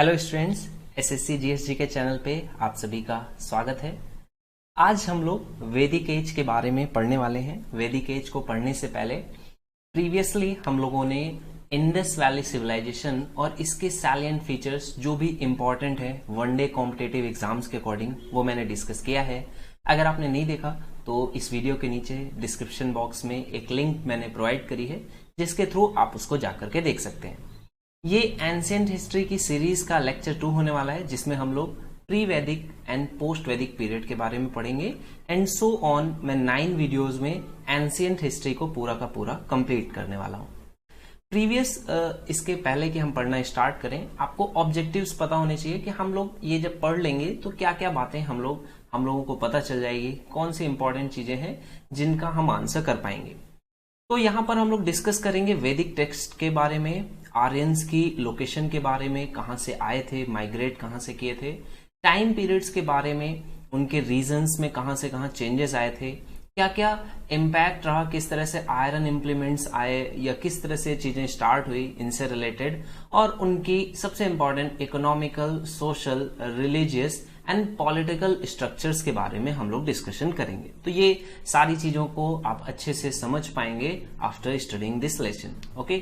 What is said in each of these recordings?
Hello students, SSC GSG के channel पे आप सभी का स्वागत है। आज हम लोग वैदिक एज के बारे में पढ़ने वाले हैं। वैदिक एज को पढ़ने से पहले प्रीवियसली हम लोगों ने इंडस वैली सिविलाइजेशन और इसके सैलिएंट फीचर्स जो भी इंपॉर्टेंट है वनडे कॉम्पिटिटिव एग्जाम्स के अकॉर्डिंग वो मैंने डिस्कस किया है। अगर आपने नहीं देखा तो इस वीडियो के नीचे डिस्क्रिप्शन बॉक्स में एक लिंक मैंने प्रोवाइड करी है जिसके थ्रू आप उसको जाकर के देख सकते हैं। ये एंशिएंट हिस्ट्री की सीरीज का लेक्चर 2 होने वाला है जिसमें हम लोग प्री वैदिक एंड पोस्ट वैदिक पीरियड के बारे में पढ़ेंगे एंड सो ऑन। मैं 9 वीडियोस में एंशिएंट हिस्ट्री को पूरा का पूरा कंप्लीट करने वाला हूं। प्रीवियस इसके पहले कि हम पढ़ना स्टार्ट करें, आपको ऑब्जेक्टिव्स पता होने चाहिए कि हम लोग ये जब पढ़ लेंगे तो क्या क्या बातें हम लोगों को पता चल जाएगी, कौन सी इंपॉर्टेंट चीजें हैं जिनका हम आंसर कर पाएंगे। तो यहाँ पर हम लोग डिस्कस करेंगे वैदिक टेक्स्ट के बारे में, आर्यंस की लोकेशन के बारे में, कहाँ से आए थे, माइग्रेट कहाँ से किए थे, टाइम पीरियड्स के बारे में, उनके रीजन्स में कहाँ से कहाँ चेंजेस आए थे, क्या क्या इम्पैक्ट रहा, किस तरह से आयरन इम्प्लीमेंट्स आए या किस तरह से चीजें स्टार्ट हुई इनसे रिलेटेड, और उनकी सबसे important economical, social, religious and political structures के बारे में हम लोग डिस्कशन करेंगे। तो ये सारी चीजों को आप अच्छे से समझ पाएंगे after studying this lesson. Okay,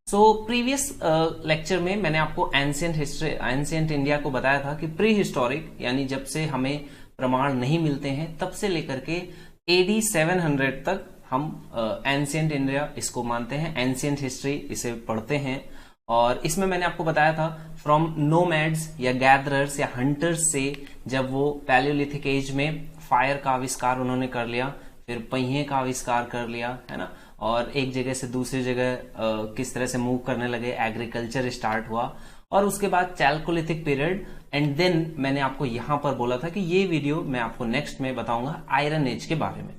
so previous lecture में मैंने आपको एंशिएंट इंडिया को बताया था कि प्री हिस्टोरिक यानी जब से हमें प्रमाण नहीं मिलते हैं तब से लेकर के AD 700 तक हम एंशिएंट इंडिया इसको मानते हैं, एंशिएंट हिस्ट्री इसे पढ़ते हैं। और इसमें मैंने आपको बताया था फ्रॉम नोमैड्स या गैदरर्स या हंटर्स से जब वो पैलियोलिथिक एज में फायर का आविष्कार उन्होंने कर लिया, फिर पहिए का आविष्कार कर लिया, है ना, और एक जगह से दूसरी जगह किस तरह से मूव करने लगे, एग्रीकल्चर स्टार्ट हुआ, और उसके बाद चैल्कोलिथिक पीरियड, एंड देन मैंने आपको यहां पर बोला था कि ये वीडियो मैं आपको नेक्स्ट में बताऊंगा आयरन एज के बारे में।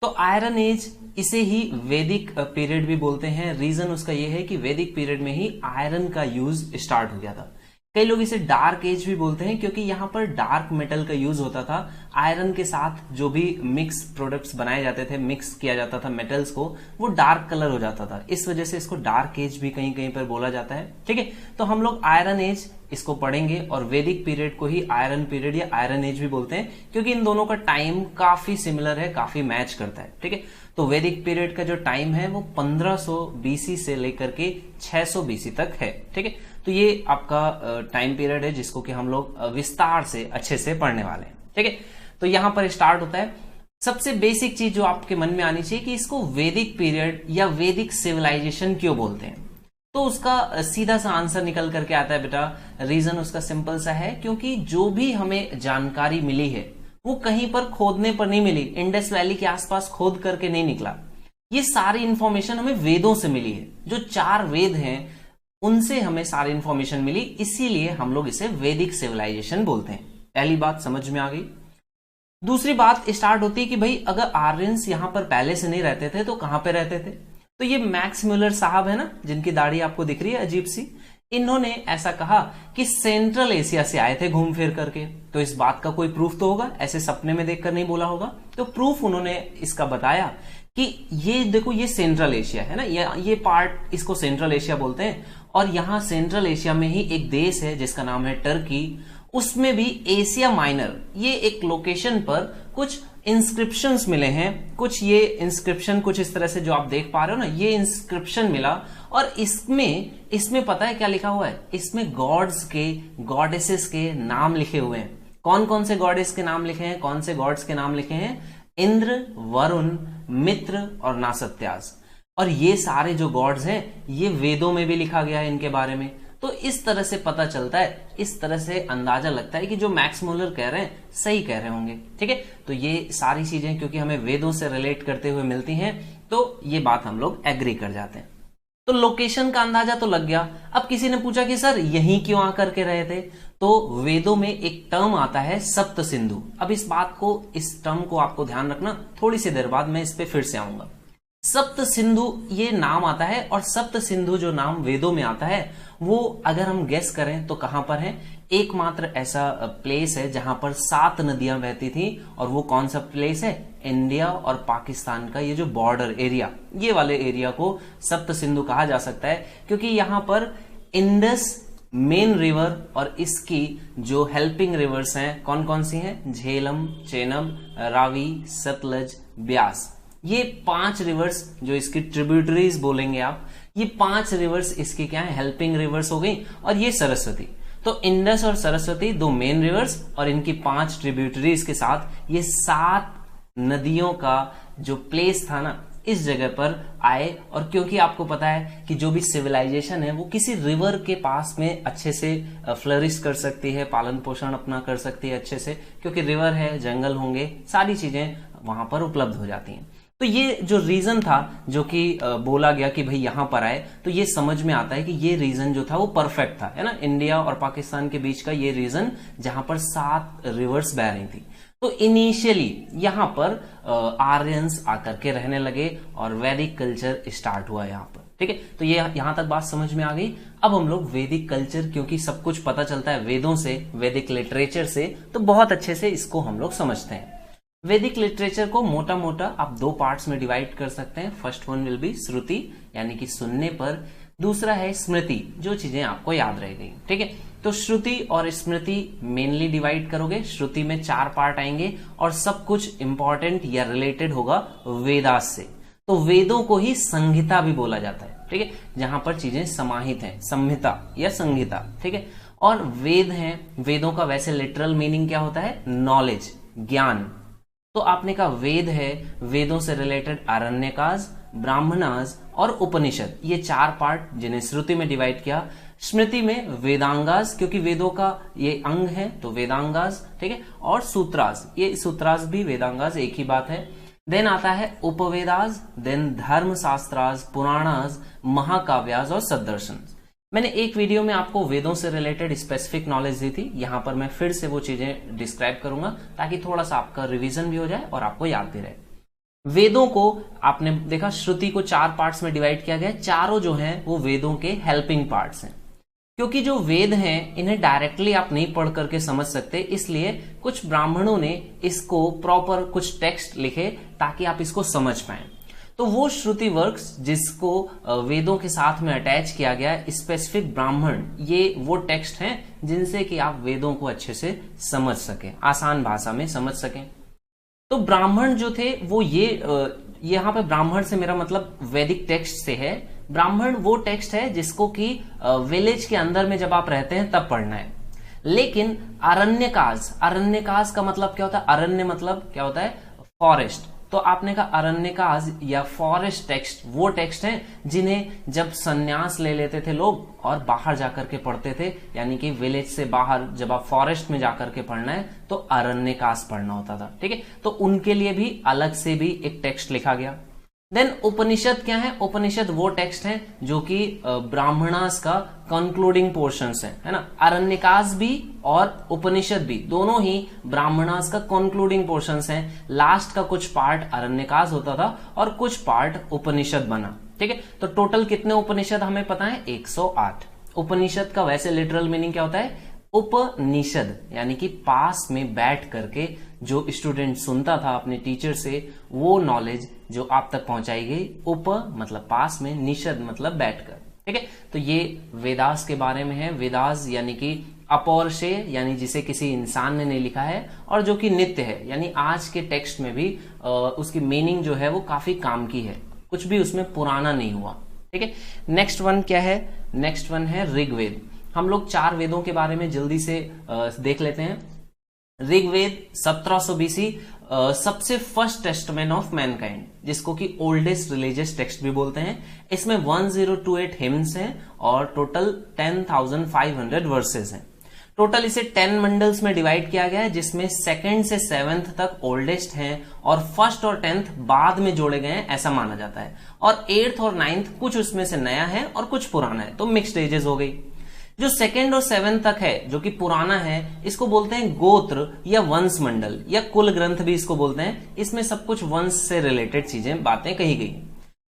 तो आयरन एज इसे ही वैदिक पीरियड भी बोलते हैं। रीजन उसका ये है कि वैदिक पीरियड में ही आयरन का यूज स्टार्ट हो गया था। कई लोग इसे डार्क एज भी बोलते हैं क्योंकि यहाँ पर डार्क मेटल का यूज होता था। आयरन के साथ जो भी मिक्स प्रोडक्ट्स बनाए जाते थे, मिक्स किया जाता था मेटल्स को, वो डार्क कलर हो जाता था। इस वजह से इसको डार्क एज भी कहीं कहीं पर बोला जाता है। ठीक है, तो हम लोग आयरन एज इसको पढ़ेंगे और वैदिक पीरियड को ही आयरन पीरियड या आयरन एज भी बोलते हैं क्योंकि इन दोनों का टाइम काफी सिमिलर है, काफी मैच करता है। ठीक है, तो वैदिक पीरियड का जो टाइम है वो 1500 BC से लेकर के 600 BC तक है। ठीक है, तो ये आपका टाइम पीरियड है जिसको कि हम लोग विस्तार से अच्छे से पढ़ने वाले हैं। ठीक है, तो यहां पर स्टार्ट होता है। सबसे बेसिक चीज जो आपके मन में आनी चाहिए कि इसको वैदिक पीरियड या वैदिक सिविलाइजेशन क्यों बोलते हैं। तो उसका सीधा सा आंसर निकल करके आता है बेटा, रीजन उसका सिंपल सा है, क्योंकि जो भी हमें जानकारी मिली है वो कहीं पर खोदने पर नहीं मिली, इंडस वैली के आसपास खोद करके नहीं निकला। ये सारी इंफॉर्मेशन हमें वेदों से मिली है। जो 4 वेद हैं उनसे हमें सारी इंफॉर्मेशन मिली, इसीलिए हम लोग इसे वैदिक सिविलाइजेशन बोलते हैं। पहली बात समझ में आ गई। दूसरी बात स्टार्ट होती है कि भाई अगर आर्यंस यहां पर पहले से नहीं रहते थे तो कहां पे रहते थे। तो ये मैक्स म्यूलर साहब है ना, जिनकी दाढ़ी आपको दिख रही है अजीब सी, इन्होंने ऐसा कहा कि सेंट्रल एशिया से आए थे घूम फिर करके। तो इस बात का कोई प्रूफ तो होगा, ऐसे सपने में देखकर नहीं बोला होगा। तो प्रूफ उन्होंने इसका बताया कि ये देखो, ये सेंट्रल एशिया है ना, ये पार्ट इसको सेंट्रल एशिया बोलते हैं। और यहां सेंट्रल एशिया में ही एक देश है जिसका नाम है टर्की, उसमें भी एशिया माइनर, ये एक लोकेशन पर कुछ इंस्क्रिप्शंस मिले हैं। कुछ ये इंस्क्रिप्शन कुछ इस तरह से जो आप देख पा रहे हो ना, ये इंस्क्रिप्शन मिला, और इसमें पता है क्या लिखा हुआ है, इसमें गॉड्स के, गॉडेसेस के नाम लिखे हुए हैं। कौन कौन से गॉडेस के नाम लिखे हैं, कौन से गॉड्स के नाम लिखे हैं? इंद्र, वरुण, मित्र और नासत्याज। और ये सारे जो गॉड्स हैं ये वेदों में भी लिखा गया है इनके बारे में। तो इस तरह से पता चलता है, इस तरह से अंदाजा लगता है कि जो मैक्स मूलर कह रहे हैं सही कह रहे होंगे। ठीक है, तो ये सारी चीजें क्योंकि हमें वेदों से रिलेट करते हुए मिलती हैं तो ये बात हम लोग एग्री कर जाते हैं। तो लोकेशन का अंदाजा तो लग गया। अब किसी ने पूछा कि सर यहीं क्यों आकर के रहे थे, तो वेदों में एक टर्म आता है सप्त सिंधु। अब इस टर्म को आपको ध्यान रखना, थोड़ी सी देर बाद मैं इस पे फिर से आऊंगा। सप्त सिंधु ये नाम आता है, और सप्त सिंधु जो नाम वेदों में आता है वो अगर हम गेस करें तो कहां पर है? एकमात्र ऐसा प्लेस है जहां पर 7 नदियां बहती थी, और वो कौन सा प्लेस है? इंडिया और पाकिस्तान का ये जो बॉर्डर एरिया, ये वाले एरिया को सप्त सिंधु कहा जा सकता है, क्योंकि यहां पर इंडस मेन रिवर और इसकी जो हेल्पिंग रिवर्स हैं कौन कौन सी हैं? झेलम, चेनाब, रावी, सतलज, ब्यास। ये 5 रिवर्स जो इसकी ट्रिब्यूटरीज बोलेंगे आप, ये 5 रिवर्स इसकी क्या है? हेल्पिंग रिवर्स हो गई। और ये सरस्वती, तो इंडस और सरस्वती 2 मेन रिवर्स और इनकी 5 ट्रिब्यूटरीज के साथ ये 7 नदियों का जो प्लेस था ना, इस जगह पर आए। और क्योंकि आपको पता है कि जो भी सिविलाइजेशन है वो किसी रिवर के पास में अच्छे से फ्लरिश कर सकती है, पालन पोषण अपना कर सकती है अच्छे से, क्योंकि रिवर है, जंगल होंगे, सारी चीजें वहां पर उपलब्ध हो जाती हैं। तो ये जो रीजन था जो कि बोला गया कि भाई यहां पर आए, तो ये समझ में आता है कि ये रीजन जो था वो परफेक्ट था, है ना। इंडिया और पाकिस्तान के बीच का ये रीजन जहां पर 7 रिवर्स बह रही थी। तो इनिशियली यहां पर आर्यंस आकर के रहने लगे और वैदिक कल्चर स्टार्ट हुआ यहां पर, ठीक है। तो ये यहां तक बात समझ में आ गई। अब हम लोग वैदिक कल्चर, क्योंकि सब कुछ पता चलता है वेदों से, वैदिक लिटरेचर से, तो बहुत अच्छे से इसको हम लोग समझते हैं। वैदिक लिटरेचर को मोटा मोटा आप 2 पार्ट्स में डिवाइड कर सकते हैं। फर्स्ट वन विल बी श्रुति, यानी कि सुनने पर। दूसरा है स्मृति, जो चीजें आपको याद रह गई, ठीक है। तो श्रुति और स्मृति मेनली डिवाइड करोगे। श्रुति में 4 पार्ट आएंगे और सब कुछ इंपॉर्टेंट या रिलेटेड होगा वेदास से। तो वेदों को ही संहिता भी बोला जाता है, ठीक है, जहां पर चीजें समाहित हैं, संहिता या संहिता, ठीक है। और वेद हैं, वेदों का वैसे लिटरल मीनिंग क्या होता है? नॉलेज, ज्ञान। तो आपने कहा वेद है, वेदों से रिलेटेड आरण्यकाज, ब्राह्मणाज और उपनिषद, ये 4 पार्ट जिन्हें श्रुति में डिवाइड किया। स्मृति में वेदांगास, क्योंकि वेदों का ये अंग है तो वेदांगास, ठीक है। और सूत्रास, ये सूत्रास भी वेदांगास एक ही बात है। देन आता है उपवेदास, देन धर्म शास्त्रास, पुराणास, महाकाव्यास और सदर्शन। मैंने एक वीडियो में आपको वेदों से रिलेटेड स्पेसिफिक नॉलेज दी थी, यहां पर मैं फिर से वो चीजें डिस्क्राइब करूंगा ताकि थोड़ा सा आपका रिवीजन भी हो जाए और आपको याद भी रहे। वेदों को आपने देखा, श्रुति को 4 पार्ट्स में डिवाइड किया गया। चारों जो हैं वो वेदों के हेल्पिंग पार्ट्स हैं, क्योंकि जो वेद हैं इन्हें डायरेक्टली आप नहीं पढ़ करके समझ सकते, इसलिए कुछ ब्राह्मणों ने इसको प्रॉपर कुछ टेक्स्ट लिखे ताकि आप इसको समझ पाएं। तो वो श्रुति वर्क्स जिसको वेदों के साथ में अटैच किया गया, स्पेसिफिक ब्राह्मण, ये वो टेक्स्ट हैं जिनसे कि आप वेदों को अच्छे से समझ सकें, आसान भाषा में समझ सकें। तो ब्राह्मण जो थे वो ये यहाँ पे ब्राह्मण से मेरा मतलब वैदिक टेक्स्ट से है। ब्राह्मण वो टेक्स्ट है जिसको कि विलेज के अंदर में जब आप रहते हैं तब पढ़ना है। लेकिन अरण्यकाज, अरण्यकाज का मतलब क्या होता है? अरण्य मतलब क्या होता है? फॉरेस्ट। तो आपने कहा अरण्यकाज या फॉरेस्ट टेक्स्ट वो टेक्स्ट हैं जिन्हें जब संन्यास ले लेते थे लोग और बाहर जाकर के पढ़ते थे, यानी कि विलेज से बाहर जब आप फॉरेस्ट में जाकर के पढ़ना है तो अरण्यकाज पढ़ना होता था, ठीक है। तो उनके लिए भी अलग से भी एक टेक्स्ट लिखा गया। देन उपनिषद क्या है? उपनिषद वो टेक्स्ट हैं जो कि ब्राह्मणास का कंक्लूडिंग पोर्शंस है ना। अरण्यकाज भी और उपनिषद भी दोनों ही ब्राह्मणास का कंक्लूडिंग पोर्शंस हैं। लास्ट का कुछ पार्ट अरण्यकाज होता था और कुछ पार्ट उपनिषद बना, ठीक है। तो टोटल कितने उपनिषद हमें पता है? 108। उपनिषद का वैसे लिटरल मीनिंग क्या होता है? उपनिषद, यानी कि पास में बैठ करके जो स्टूडेंट सुनता था अपने टीचर से वो नॉलेज जो आप तक पहुंचाई गई। उप मतलब पास में, निषद मतलब बैठकर, ठीक है। तो ये वेदास के बारे में है। वेदास यानी कि अपौरुषेय, यानी जिसे किसी इंसान ने नहीं लिखा है, और जो कि नित्य है, यानी आज के टेक्स्ट में भी उसकी मीनिंग जो है वो काफी काम की है, कुछ भी उसमें पुराना नहीं हुआ, ठीक है। नेक्स्ट वन क्या है? नेक्स्ट वन है ऋग्वेद। हम लोग 4 वेदों के बारे में जल्दी से देख लेते हैं। ऋग्वेद 1700 BC सबसे फर्स्ट टेस्टमेंट ऑफ मैनकाइंड, जिसको कि ओल्डेस्ट रिलीजियस टेक्स्ट भी बोलते हैं। इसमें 1028 हिम्स हैं और टोटल 10,500 वर्सेस हैं। टोटल इसे 10 मंडल्स में डिवाइड किया गया है, जिसमें 2nd से 7th तक ओल्डेस्ट हैं और 1st और 10th बाद में जोड़े गए हैं, ऐसा माना जाता है। और 8th और 9th कुछ उसमें से नया है और कुछ पुराना है, तो मिक्स्ड एजेस हो गई। जो 2nd और 7th तक है जो कि पुराना है, इसको बोलते हैं गोत्र या वंश मंडल या कुल ग्रंथ भी इसको बोलते हैं। इसमें सब कुछ वंश से रिलेटेड चीजें बातें कही गई।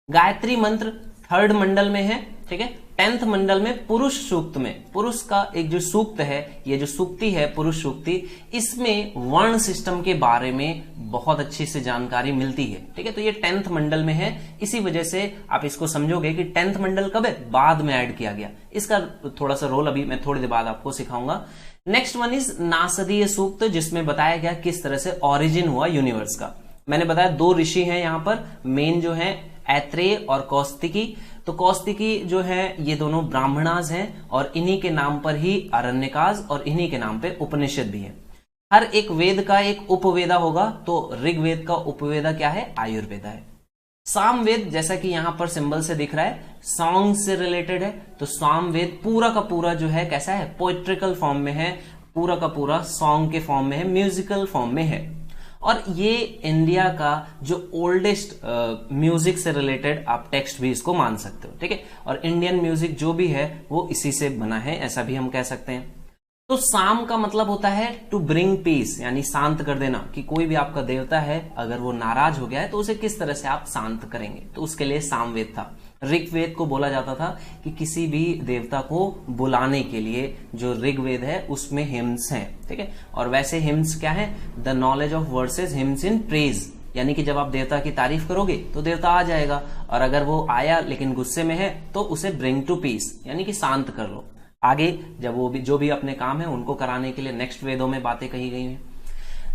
गायत्री मंत्र 3rd मंडल में है, ठीक है। 10th मंडल में पुरुष सूक्त में, पुरुष का एक जो सूक्त है, ये जो सूक्ति है पुरुष सूक्ति, इसमें वर्ण सिस्टम के बारे में बहुत अच्छी से जानकारी मिलती है। ठीक है, तो ये 10th मंडल में है, इसी वजह से आप इसको समझोगे कि 10th मंडल कब है, बाद में ऐड किया गया। इसका थोड़ा सा रोल अभी मैं थोड़ी देर बाद आपको सिखाऊंगा। नेक्स्ट वन इज नासदीय सूक्त, जिसमें बताया गया किस तरह से ओरिजिन हुआ यूनिवर्स का। मैंने बताया 2 ऋषि हैं यहां पर, मेन जो है ऐत्रेय और कौस्तिकी। तो कौस्तिकी जो है ये दोनों ब्राह्मणाज हैं और इन्हीं के नाम पर ही अरण्यकाज और इन्हीं के नाम पे उपनिषद भी है। हर एक वेद का एक उपवेदा होगा, तो ऋग्वेद का उपवेदा क्या है, आयुर्वेदा है। सामवेद जैसा कि यहां पर सिंबल से दिख रहा है, सॉन्ग से रिलेटेड है, तो सामवेद पूरा का पूरा जो है कैसा है, पोएट्रिकल फॉर्म में है, पूरा का पूरा सॉन्ग के फॉर्म में है, म्यूजिकल फॉर्म में है। और ये इंडिया का जो ओल्डेस्ट म्यूजिक से रिलेटेड आप टेक्स्ट भी इसको मान सकते हो। ठीक है, और इंडियन म्यूजिक जो भी है वो इसी से बना है, ऐसा भी हम कह सकते हैं। तो साम का मतलब होता है टू ब्रिंग पीस, यानी शांत कर देना, कि कोई भी आपका देवता है अगर वो नाराज हो गया है तो उसे किस तरह से आप शांत करेंगे, तो उसके लिए सामवेद था। ऋग्वेद को बोला जाता था कि किसी भी देवता को बुलाने के लिए जो ऋग्वेद है उसमें हिम्स हैं। ठीक है, और वैसे हिम्स क्या है, the knowledge of versus hymns in praise, यानी कि जब आप देवता की तारीफ करोगे तो देवता आ जाएगा, और अगर वो आया लेकिन गुस्से में है तो उसे ब्रिंग टू पीस, यानी कि शांत कर लो। आगे जब वो भी जो भी अपने काम है उनको कराने के लिए नेक्स्ट वेदों में बातें कही गई हैं।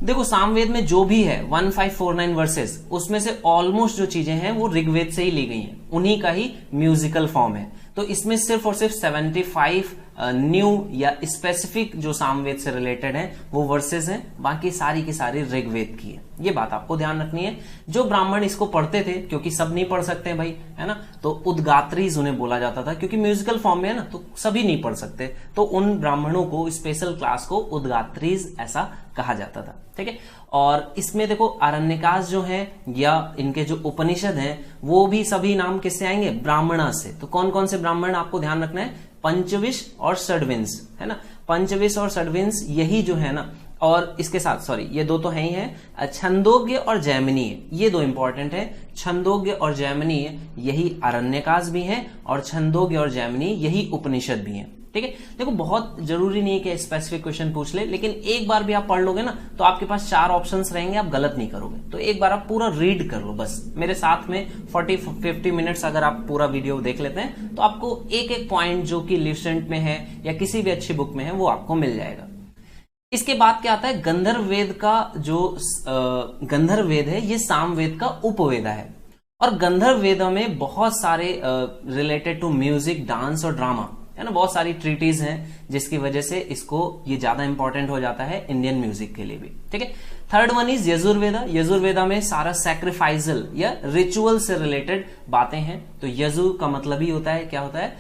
देखो सामवेद में जो भी है 1549 वर्सेस, उसमें से ऑलमोस्ट जो चीजें हैं वो ऋग्वेद से ही ली गई हैं, उन्हीं का ही म्यूजिकल फॉर्म है। तो इसमें सिर्फ और सिर्फ 75 न्यू या स्पेसिफिक जो सामवेद से रिलेटेड हैं वो वर्सेस हैं, बाकी सारी की सारी ऋग्वेद की है। ये बात आपको ध्यान रखनी है। जो ब्राह्मण इसको पढ़ते थे, क्योंकि सब नहीं पढ़ सकते हैं भाई, है ना, तो उद्गात्रीज उन्हें बोला जाता था, क्योंकि म्यूजिकल फॉर्म में है ना, तो सभी नहीं पढ़ सकते, तो उन ब्राह्मणों को, स्पेशल क्लास को उद्गात्रीज ऐसा कहा जाता था। ठीक है, और इसमें देखो अरण्यकाज जो है या इनके जो उपनिषद हैं वो भी सभी नाम किससे आएंगे, ब्राह्मणा से। तो कौन कौन से ब्राह्मण आपको ध्यान रखना है, पंचविश और षड्विंश, है ना, पंचविश और षड्विंश यही जो है ना, और इसके साथ सॉरी ये 2 तो है ही है, छंदोग्य और जैमिनीय, ये 2 इंपॉर्टेंट है। छंदोग्य और जैमिनीय यही अरण्यकाज भी है, और छंदोग्य और जैमिनीय यही उपनिषद भी है। ठीक है, देखो बहुत जरूरी नहीं है कि स्पेसिफिक क्वेश्चन पूछ ले, लेकिन एक बार भी आप पढ़ लोगे ना तो आपके पास 4 ऑप्शंस रहेंगे, आप गलत नहीं करोगे। तो एक बार आप पूरा रीड कर लो, बस मेरे साथ में 40-50 मिनट्स अगर आप पूरा वीडियो देख लेते हैं तो आपको एक एक पॉइंट जो कि लिस्टेंट में है या किसी भी अच्छी बुक में है वो आपको मिल जाएगा। इसके बाद क्या आता है, गंधर्व वेद का जो गंधर्व वेद है ये सामवेद का उपवेदा है, और गंधर्व वेदों में बहुत सारे रिलेटेड टू म्यूजिक, डांस और ड्रामा, है ना, बहुत सारी ट्रीटीज हैं, जिसकी वजह से इसको ये ज्यादा इंपॉर्टेंट हो जाता है इंडियन म्यूजिक के लिए भी। ठीक है, third one is Yajurveda. Yajurveda में सारा सैक्रिफाइसल या रिचुअल से रिलेटेड बातें हैं। तो यजु का मतलब ही होता है, क्या होता है,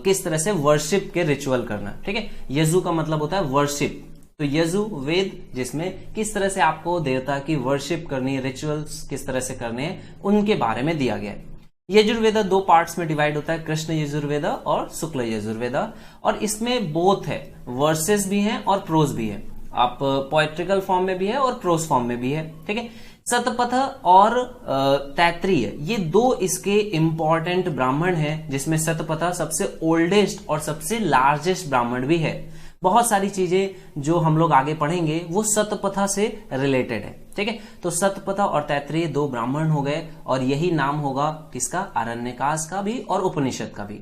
किस तरह से वर्शिप के रिचुअल करना। ठीक है, यजु का मतलब होता है वर्शिप, तो यजु वेद जिसमें किस तरह से आपको देवता की वर्शिप करनी है, रिचुअल्स किस तरह से करने हैं उनके बारे में दिया गया है। यजुर्वेदा 2 पार्ट्स में डिवाइड होता है, कृष्ण यजुर्वेदा और शुक्ल यजुर्वेदा, और इसमें बोथ है, वर्सेस भी हैं और प्रोज भी है। आप पोएट्रिकल फॉर्म में भी है और प्रोज फॉर्म में भी है। ठीक है, शतपथ और तैत्रीय ये 2 इसके इंपॉर्टेंट ब्राह्मण हैं, जिसमें शतपथ सबसे ओल्डेस्ट और सबसे लार्जेस्ट ब्राह्मण भी है। बहुत सारी चीजें जो हम लोग आगे पढ़ेंगे वो शतपथ से रिलेटेड है। ठीक है, तो शतपथ और तैत्रीय 2 ब्राह्मण हो गए, और यही नाम होगा किसका, अरण्यकाज का भी और उपनिषद का भी।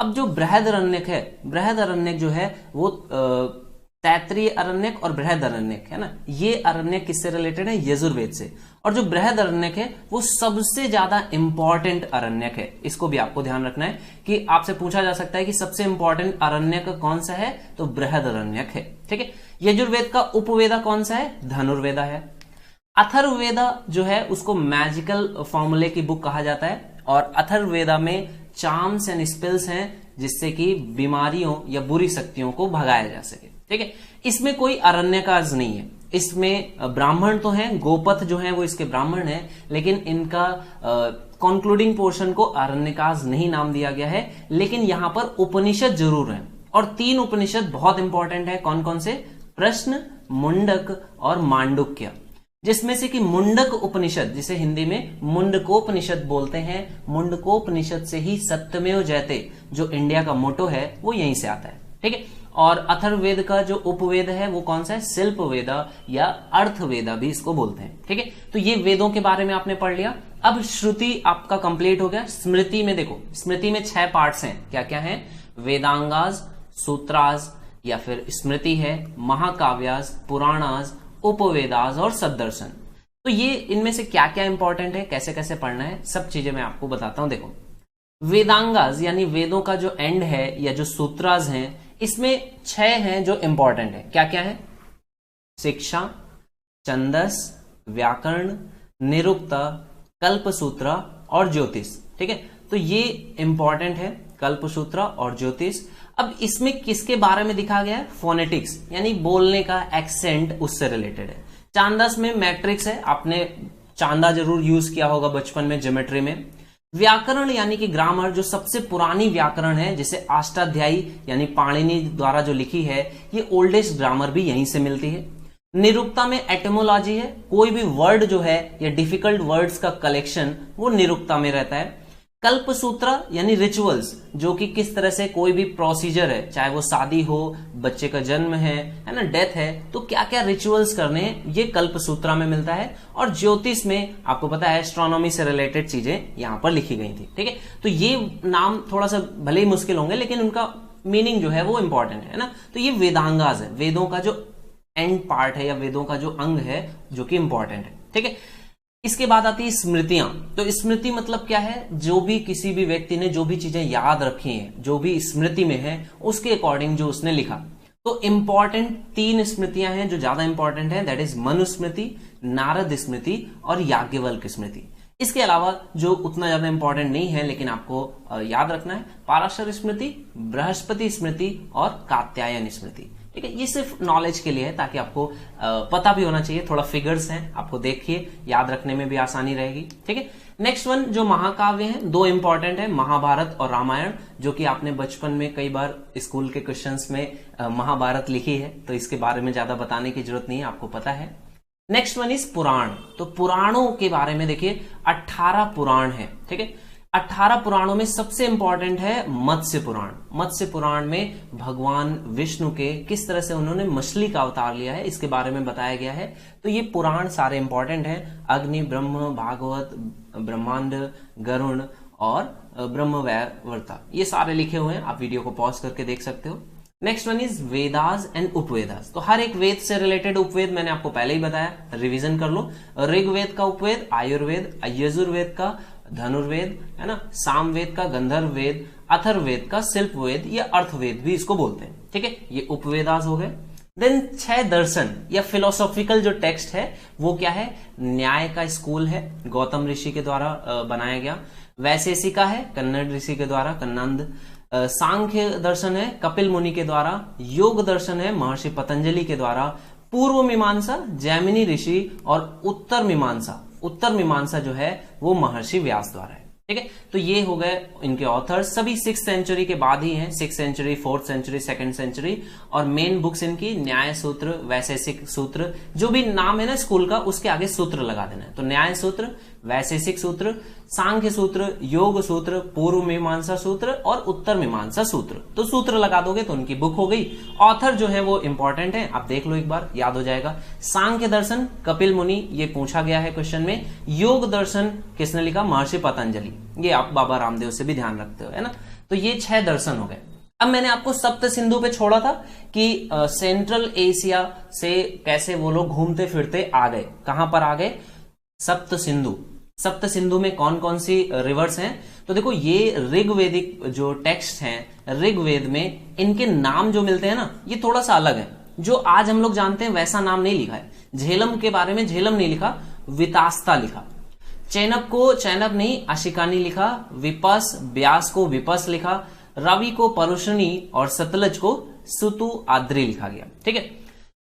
अब जो बृहदरण्यक है, बृहदरण्यक जो है वो तैत्रीय अरण्यक और बृहदरण्यक है ना, ये अरण्यक किससे रिलेटेड है, यजुर्वेद से। और जो बृहदरण्यक है वो सबसे ज्यादा इंपॉर्टेंट अरण्यक है। इसको भी आपको ध्यान रखना है कि आपसे पूछा जा सकता है कि सबसे इंपॉर्टेंट अरण्यक कौन सा है, तो बृहदरण्यक है। ठीक है, यजुर्वेद का उपवेदा कौन सा है, धनुर्वेदा है। अथर्ववेदा जो है उसको मैजिकल फॉर्मूले की बुक कहा जाता है, और अथर्ववेदा में चार्म्स एंड स्पेल्स हैं जिससे कि बीमारियों या बुरी शक्तियों को भगाया जा सके। ठीक है, इसमें कोई अरण्यकाज नहीं है, इसमें ब्राह्मण तो हैं, गोपथ जो हैं वो इसके ब्राह्मण हैं, लेकिन इनका कंक्लूडिंग पोर्शन को अरण्यकाज नहीं नाम दिया गया है। लेकिन यहां पर उपनिषद जरूर है, और 3 उपनिषद बहुत इंपॉर्टेंट है। कौन कौन से, प्रश्न, मुंडक और मांडुक्य। जिसमें से कि मुंडक उपनिषद, जिसे हिंदी में मुंडकोपनिषद बोलते हैं, मुंडकोपनिषद से ही सत्यमेव जयते जो इंडिया का मोटो है वो यहीं से आता है। ठीक है, और अथर्ववेद का जो उपवेद है वो कौन सा है? शिल्प वेदा या अर्थवेदा भी इसको बोलते हैं। ठीक है, तो ये वेदों के बारे में आपने पढ़ लिया। अब श्रुति आपका कंप्लीट हो गया। स्मृति में देखो, स्मृति में 6 पार्ट्स हैं। क्या क्या हैं? वेदांगाज, सूत्राज या फिर स्मृति है, महाकाव्याज, पुराणाज, उपवेदाज और सदर्शन। तो ये इनमें से क्या क्या इंपॉर्टेंट है, कैसे कैसे पढ़ना है, सब चीजें मैं आपको बताता हूं। देखो, वेदांगाज यानी वेदों का जो एंड है या जो सूत्राज हैं, इसमें 6 हैं जो इंपॉर्टेंट है। क्या क्या है? शिक्षा, छंदस, व्याकरण, निरुक्ता, कल्पसूत्र और ज्योतिष। ठीक है, तो ये इंपॉर्टेंट है, कल्पसूत्र और ज्योतिष। अब इसमें किसके बारे में दिखा गया है? फोनेटिक्स यानी बोलने का एक्सेंट, उससे रिलेटेड है। छांदस में मैट्रिक्स है, आपने चांदा जरूर यूज किया होगा बचपन में ज्योमेट्री में। व्याकरण यानी कि ग्रामर, जो सबसे पुरानी व्याकरण है, जिसे अष्टाध्यायी यानी पाणिनि द्वारा जो लिखी है, ये ओल्डेस्ट ग्रामर भी यहीं से मिलती है। निरुक्ता में एटिमोलॉजी है, कोई भी वर्ड जो है या डिफिकल्ट वर्ड्स का कलेक्शन वो निरुक्ता में रहता है। कल्पसूत्र यानी रिचुअल्स, जो कि किस तरह से कोई भी प्रोसीजर है, चाहे वो शादी हो, बच्चे का जन्म है ना, डेथ है, तो क्या क्या रिचुअल्स करने हैं, ये कल्पसूत्र में मिलता है। और ज्योतिष में आपको पता है एस्ट्रोनॉमी से रिलेटेड चीजें यहां पर लिखी गई थी। ठीक है, तो ये नाम थोड़ा सा भले ही मुश्किल होंगे, लेकिन उनका मीनिंग जो है वो इंपॉर्टेंट है ना। तो ये वेदांगाज है, वेदों का जो एंड पार्ट है या वेदों का जो अंग है जो कि इंपॉर्टेंट है। ठीक है, इसके बाद आती है स्मृतियां। तो स्मृति मतलब क्या है? जो भी किसी भी व्यक्ति ने जो भी चीजें याद रखी हैं, जो भी स्मृति में है, उसके अकॉर्डिंग जो उसने लिखा। तो इंपॉर्टेंट 3 स्मृतियां हैं जो ज्यादा इंपॉर्टेंट है, दैट इज मनुस्मृति, नारद स्मृति और याज्ञवल्क्य स्मृति। इसके अलावा जो उतना ज्यादा इंपॉर्टेंट नहीं है लेकिन आपको याद रखना है, पाराशर स्मृति, बृहस्पति स्मृति और कात्यायन स्मृति। ठीक है, ये सिर्फ नॉलेज के लिए है, ताकि आपको पता भी होना चाहिए। थोड़ा फिगर्स हैं, आपको देखिए, याद रखने में भी आसानी रहेगी। ठीक है, नेक्स्ट वन जो महाकाव्य हैं, 2 इंपॉर्टेंट है, महाभारत और रामायण, जो कि आपने बचपन में कई बार स्कूल के क्वेश्चंस में महाभारत लिखी है, तो इसके बारे में ज्यादा बताने की जरूरत नहीं है, आपको पता है। नेक्स्ट वन इज पुराण। तो पुराणों के बारे में देखिए, 18 पुराण है। ठीक है, 18 पुराणों में सबसे इंपॉर्टेंट है मत्स्य पुराण। मत्स्य पुराण में भगवान विष्णु के किस तरह से उन्होंने मछली का अवतार लिया है, इसके बारे में बताया गया है। तो ये पुराण सारे इंपॉर्टेंट हैं। अग्नि, ब्रह्म, भागवत, ब्रह्मांड, गरुण और ब्रह्मवैवर्ता, ये सारे लिखे हुए हैं, आप वीडियो को पॉज करके देख सकते हो। Next one is Vedas and Upavedas. तो हर एक वेद से रिलेटेड उपवेद मैंने आपको पहले ही बताया, रिवीजन कर लो। ऋग्वेद का उपवेद आयुर्वेद, यजुर्वेद का धनुर्वेद है ना, सामवेद का गंधर्व वेद, अथर्ववेद का शिल्प वेद या अर्थवेद भी इसको बोलते हैं। ठीक है, ये उपवेदास हो गए। देन 6 दर्शन या फिलोसॉफिकल जो टेक्स्ट है वो क्या है? न्याय का स्कूल है, गौतम ऋषि के द्वारा बनाया गया। वैशेषिका है, कन्नड़ ऋषि के द्वारा, कन्नंद। सांख्य दर्शन है, कपिल मुनि के द्वारा। योग दर्शन है, महर्षि पतंजलि के द्वारा। पूर्व मीमांसा, जैमिनी ऋषि। और उत्तर मीमांसा, उत्तर मीमांसा जो है वो महर्षि व्यास द्वारा है। ठीक है, तो ये हो गए इनके ऑथर्स। सभी 6th सेंचुरी के बाद ही हैं, 6th century, 4th century, 2nd century. और मेन बुक्स इनकी न्याय सूत्र, वैशेषिक सूत्र, जो भी नाम है ना स्कूल का, उसके आगे सूत्र लगा देना है। तो न्याय सूत्र, वैशेषिक सूत्र, सांख्य सूत्र, योग सूत्र, पूर्व मीमांसा सूत्र और उत्तर मीमांसा सूत्र। तो सूत्र लगा दोगे तो उनकी बुक हो गई। ऑथर जो है वो इंपॉर्टेंट है, आप देख लो एक बार, याद हो जाएगा। सांख्य दर्शन कपिल मुनि, ये पूछा गया है क्वेश्चन में। योग दर्शन किसने लिखा? महर्षि पतंजलि, ये आप बाबा रामदेव से भी ध्यान रखते हो, है ना। तो ये 6 दर्शन हो गए। अब मैंने आपको सप्त सिंधु पे छोड़ा था कि सेंट्रल एशिया से कैसे वो लोग घूमते फिरते आ गए। कहां पर आ गए? सप्त सिंधु। सप्त सिंधु में कौन कौन सी रिवर्स हैं? तो देखो, ये ऋग्वेदिक जो टेक्स्ट हैं, ऋग्वेद में इनके नाम जो मिलते हैं ना, ये थोड़ा सा अलग है। जो आज हम लोग जानते हैं वैसा नाम नहीं लिखा है। झेलम के बारे में झेलम नहीं लिखा, वितास्ता लिखा। चैनब को चैनब नहीं, आशिकानी लिखा। विपस, ब्यास को विपस लिखा। रवि को परुषणी और सतलज को सुतु आद्री लिखा गया। ठीक है,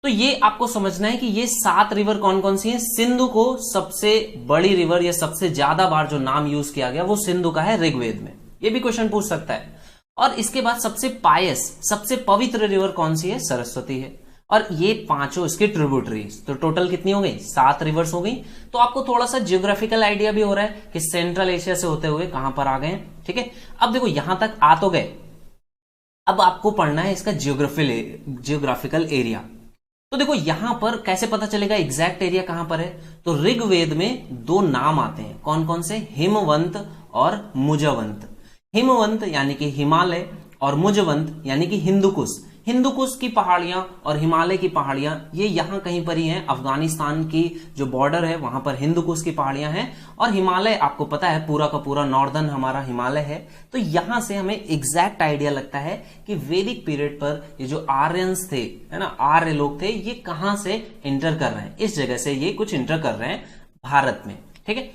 तो ये आपको समझना है कि ये 7 रिवर कौन कौन सी हैं। सिंधु को सबसे बड़ी रिवर या सबसे ज्यादा बार जो नाम यूज किया गया वो सिंधु का है ऋग्वेद में, ये भी क्वेश्चन पूछ सकता है। और इसके बाद सबसे पायस, सबसे पवित्र रिवर कौन सी है? सरस्वती है। और ये पांचों इसके ट्रिब्यूटरीज, तो टोटल कितनी हो गई? 7 रिवर्स हो गई। तो आपको थोड़ा सा जियोग्राफिकल आइडिया भी हो रहा है कि सेंट्रल एशिया से होते हुए कहां पर आ गए। ठीक है, अब देखो यहां तक आ तो गए, अब आपको पढ़ना है इसका जियोग्राफिकल एरिया। तो देखो यहां पर कैसे पता चलेगा एग्जैक्ट एरिया कहां पर है? तो ऋग्वेद में 2 नाम आते हैं, कौन कौन से? हिमवंत और मुजवंत। हिमवंत यानी कि हिमालय और मुजवंत यानी कि हिंदुकुश। हिंदुकुश की पहाड़ियां और हिमालय की पहाड़ियां ये यहां कहीं पर ही हैं, अफगानिस्तान की जो बॉर्डर है वहां पर हिंदुकुश की पहाड़ियां हैं, और हिमालय आपको पता है पूरा का पूरा नॉर्दर्न हमारा हिमालय है। तो यहां से हमें एग्जैक्ट आइडिया लगता है कि वैदिक पीरियड पर ये जो आर्यंस थे, है ना, आर्य लोग थे, ये कहां से इंटर कर रहे हैं, इस जगह से ये कुछ इंटर कर रहे हैं भारत में। ठीक है,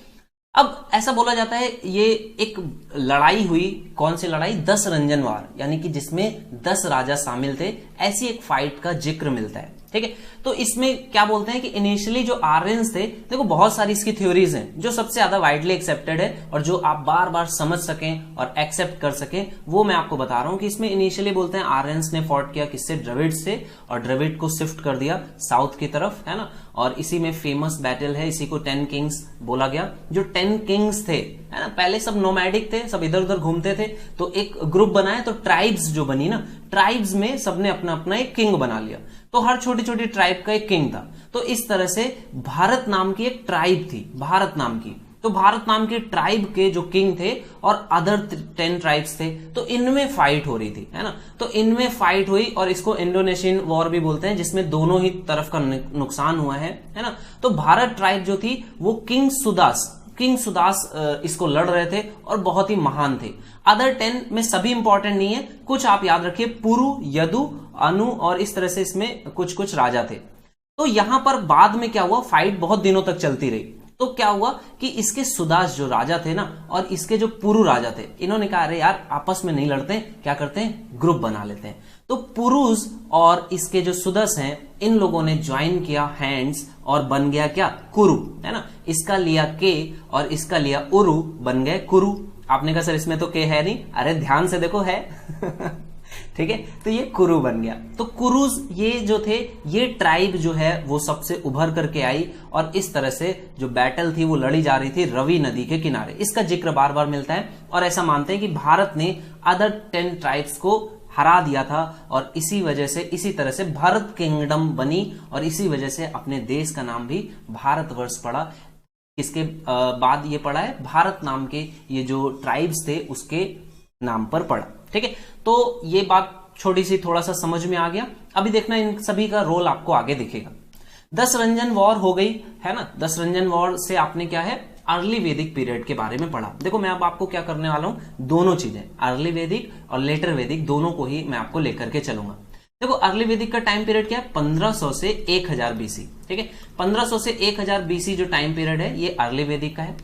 अब ऐसा बोला जाता है ये एक लड़ाई हुई, कौन सी लड़ाई? 10 रंजन वार, यानी कि जिसमें 10 राजा शामिल थे, ऐसी एक फाइट का जिक्र मिलता है। ठीक है, तो इसमें क्या बोलते हैं कि इनिशियली जो आर्यंस थे, देखो बहुत सारी इसकी थ्योरीज हैं, जो सबसे ज्यादा वाइडली एक्सेप्टेड है और जो आप बार बार समझ सकें और एक्सेप्ट कर सकें वो मैं आपको बता रहा हूं। कि इसमें इनिशियली बोलते हैं आर्यंस ने फॉट किया किससे? द्रविड से, और द्रविड को शिफ्ट कर दिया साउथ की तरफ, है ना, और इसी में फेमस बैटल है, इसी को 10 किंग्स बोला गया। जो 10 किंग्स थे, है ना, पहले सब नोमैडिक थे, सब इधर उधर घूमते थे, तो एक ग्रुप बनाया, तो ट्राइब्स जो बनी ना, ट्राइब्स में सबने अपना अपना एक किंग बना लिया, तो हर छोटी छोटी ट्राइब का एक किंग था। तो इस तरह से भारत नाम की एक ट्राइब थी, भारत नाम की, तो भारत नाम के ट्राइब के जो किंग थे और अदर 10 ट्राइब्स थे, तो इनमें फाइट हो रही थी, है ना, तो इनमें फाइट हुई, और इसको इंडोनेशियन वॉर भी बोलते हैं, जिसमें दोनों ही तरफ का नुकसान हुआ है ना। तो भारत ट्राइब जो थी वो किंग सुदास इसको लड़ रहे थे और बहुत ही महान थे। अदर 10 में सभी इंपॉर्टेंट नहीं है, कुछ आप याद रखिए, पुरु, यदु, अनु और इस तरह से इसमें कुछ कुछ राजा थे। तो यहां पर बाद में क्या हुआ, फाइट बहुत दिनों तक चलती रही। तो क्या हुआ कि इसके सुदास जो राजा थे ना, और इसके जो पुरु राजा थे, इन्होंने कहा अरे यार आपस में नहीं लड़ते, क्या करते हैं, ग्रुप बना लेते हैं। तो पुरुष और इसके जो सुदस हैं, इन लोगों ने ज्वाइन किया हैंड्स, और बन गया क्या, कुरु, है ना। इसका लिया के और इसका लिया उरु, बन गए कुरु। आपने कहा सर इसमें तो के है नहीं, अरे ध्यान से देखो है ठीक है, तो ये कुरु बन गया। तो कुरुज ये जो थे, ये ट्राइब जो है वो सबसे उभर करके आई, और इस तरह से जो बैटल थी वो लड़ी जा रही थी रवि नदी के किनारे। इसका जिक्र बार बार मिलता है, और ऐसा मानते हैं कि भारत ने अदर 10 ट्राइब्स को हरा दिया था, और इसी वजह से, इसी तरह से भारत किंगडम बनी, और इसी वजह से अपने देश का नाम भी भारतवर्ष पड़ा। इसके बाद ये पड़ा है भारत नाम के ये जो ट्राइब्स थे उसके नाम पर पड़ा। ठीक है, तो ये बात छोटी सी थोड़ा सा समझ में आ गया। अभी देखना इन सभी का रोल आपको आगे दिखेगा। 10 रंजन वॉर हो गई, है ना। 10 रंजन वॉर से आपने क्या है, अर्ली वैदिक पीरियड के बारे में पढ़ा। देखो मैं अब आपको क्या करने वाला हूं, दोनों चीजें, अर्ली वैदिक और लेटर वैदिक, दोनों को ही मैं आपको लेकर के चलूंगा। देखो अर्ली वैदिक का टाइम पीरियड क्या है, 1500 से 1000 बीसी। ठीक है, 1500 से 1000 बीसी जो टाइम पीरियड है ये अर्ली वैदिक का है।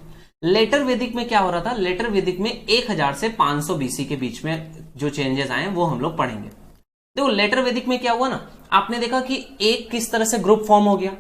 लेटर वैदिक में क्या हो रहा था, लेटर वैदिक में 1000 से 500 बीसी के बीच में जो चेंजेस आए वो हम लोग पढ़ेंगे। देखो लेटर वैदिक में क्या हुआ ना, आपने देखा कि एक किस तरह से ग्रुप फॉर्म हो गया,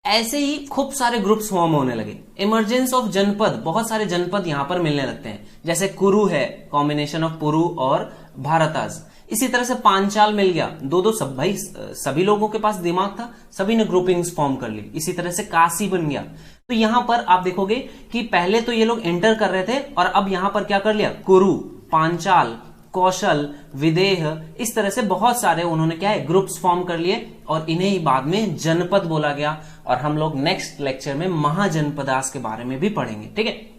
ऐसे ही खूब सारे ग्रुप्स फॉर्म होने लगे। इमरजेंस ऑफ जनपद, बहुत सारे जनपद यहां पर मिलने लगते हैं, जैसे कुरु है, कॉम्बिनेशन ऑफ पुरु और भारताज। इसी तरह से पांचाल मिल गया, दो सब भाई, सभी लोगों के पास दिमाग था, सभी ने ग्रुपिंग्स फॉर्म कर ली। इसी तरह से काशी बन गया। तो यहां पर आप देखोगे कि पहले तो ये लोग एंटर कर रहे थे, और अब यहां पर क्या कर लिया, कुरु, पांचाल, कौशल, विदेह, इस तरह से बहुत सारे उन्होंने क्या है, ग्रुप्स फॉर्म कर लिए, और इन्हें ही बाद में जनपद बोला गया। और हम लोग नेक्स्ट लेक्चर में महाजनपदास के बारे में भी पढ़ेंगे। ठीक है,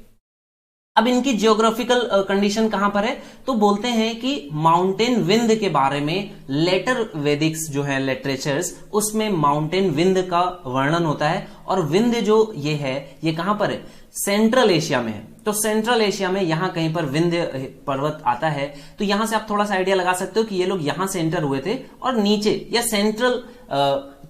अब इनकी जियोग्राफिकल कंडीशन कहां पर है, तो बोलते हैं कि माउंटेन विंद के बारे में लेटर वैदिक्स जो है लिटरेचर्स, उसमें माउंटेन विंद का वर्णन होता है। और विंद जो ये है, ये कहां पर है, सेंट्रल एशिया में है। तो सेंट्रल एशिया में यहां कहीं पर विंध्य पर्वत आता है। तो यहां से आप थोड़ा सा आइडिया लगा सकते हो कि ये लोग यहां से एंटर हुए थे, और नीचे या सेंट्रल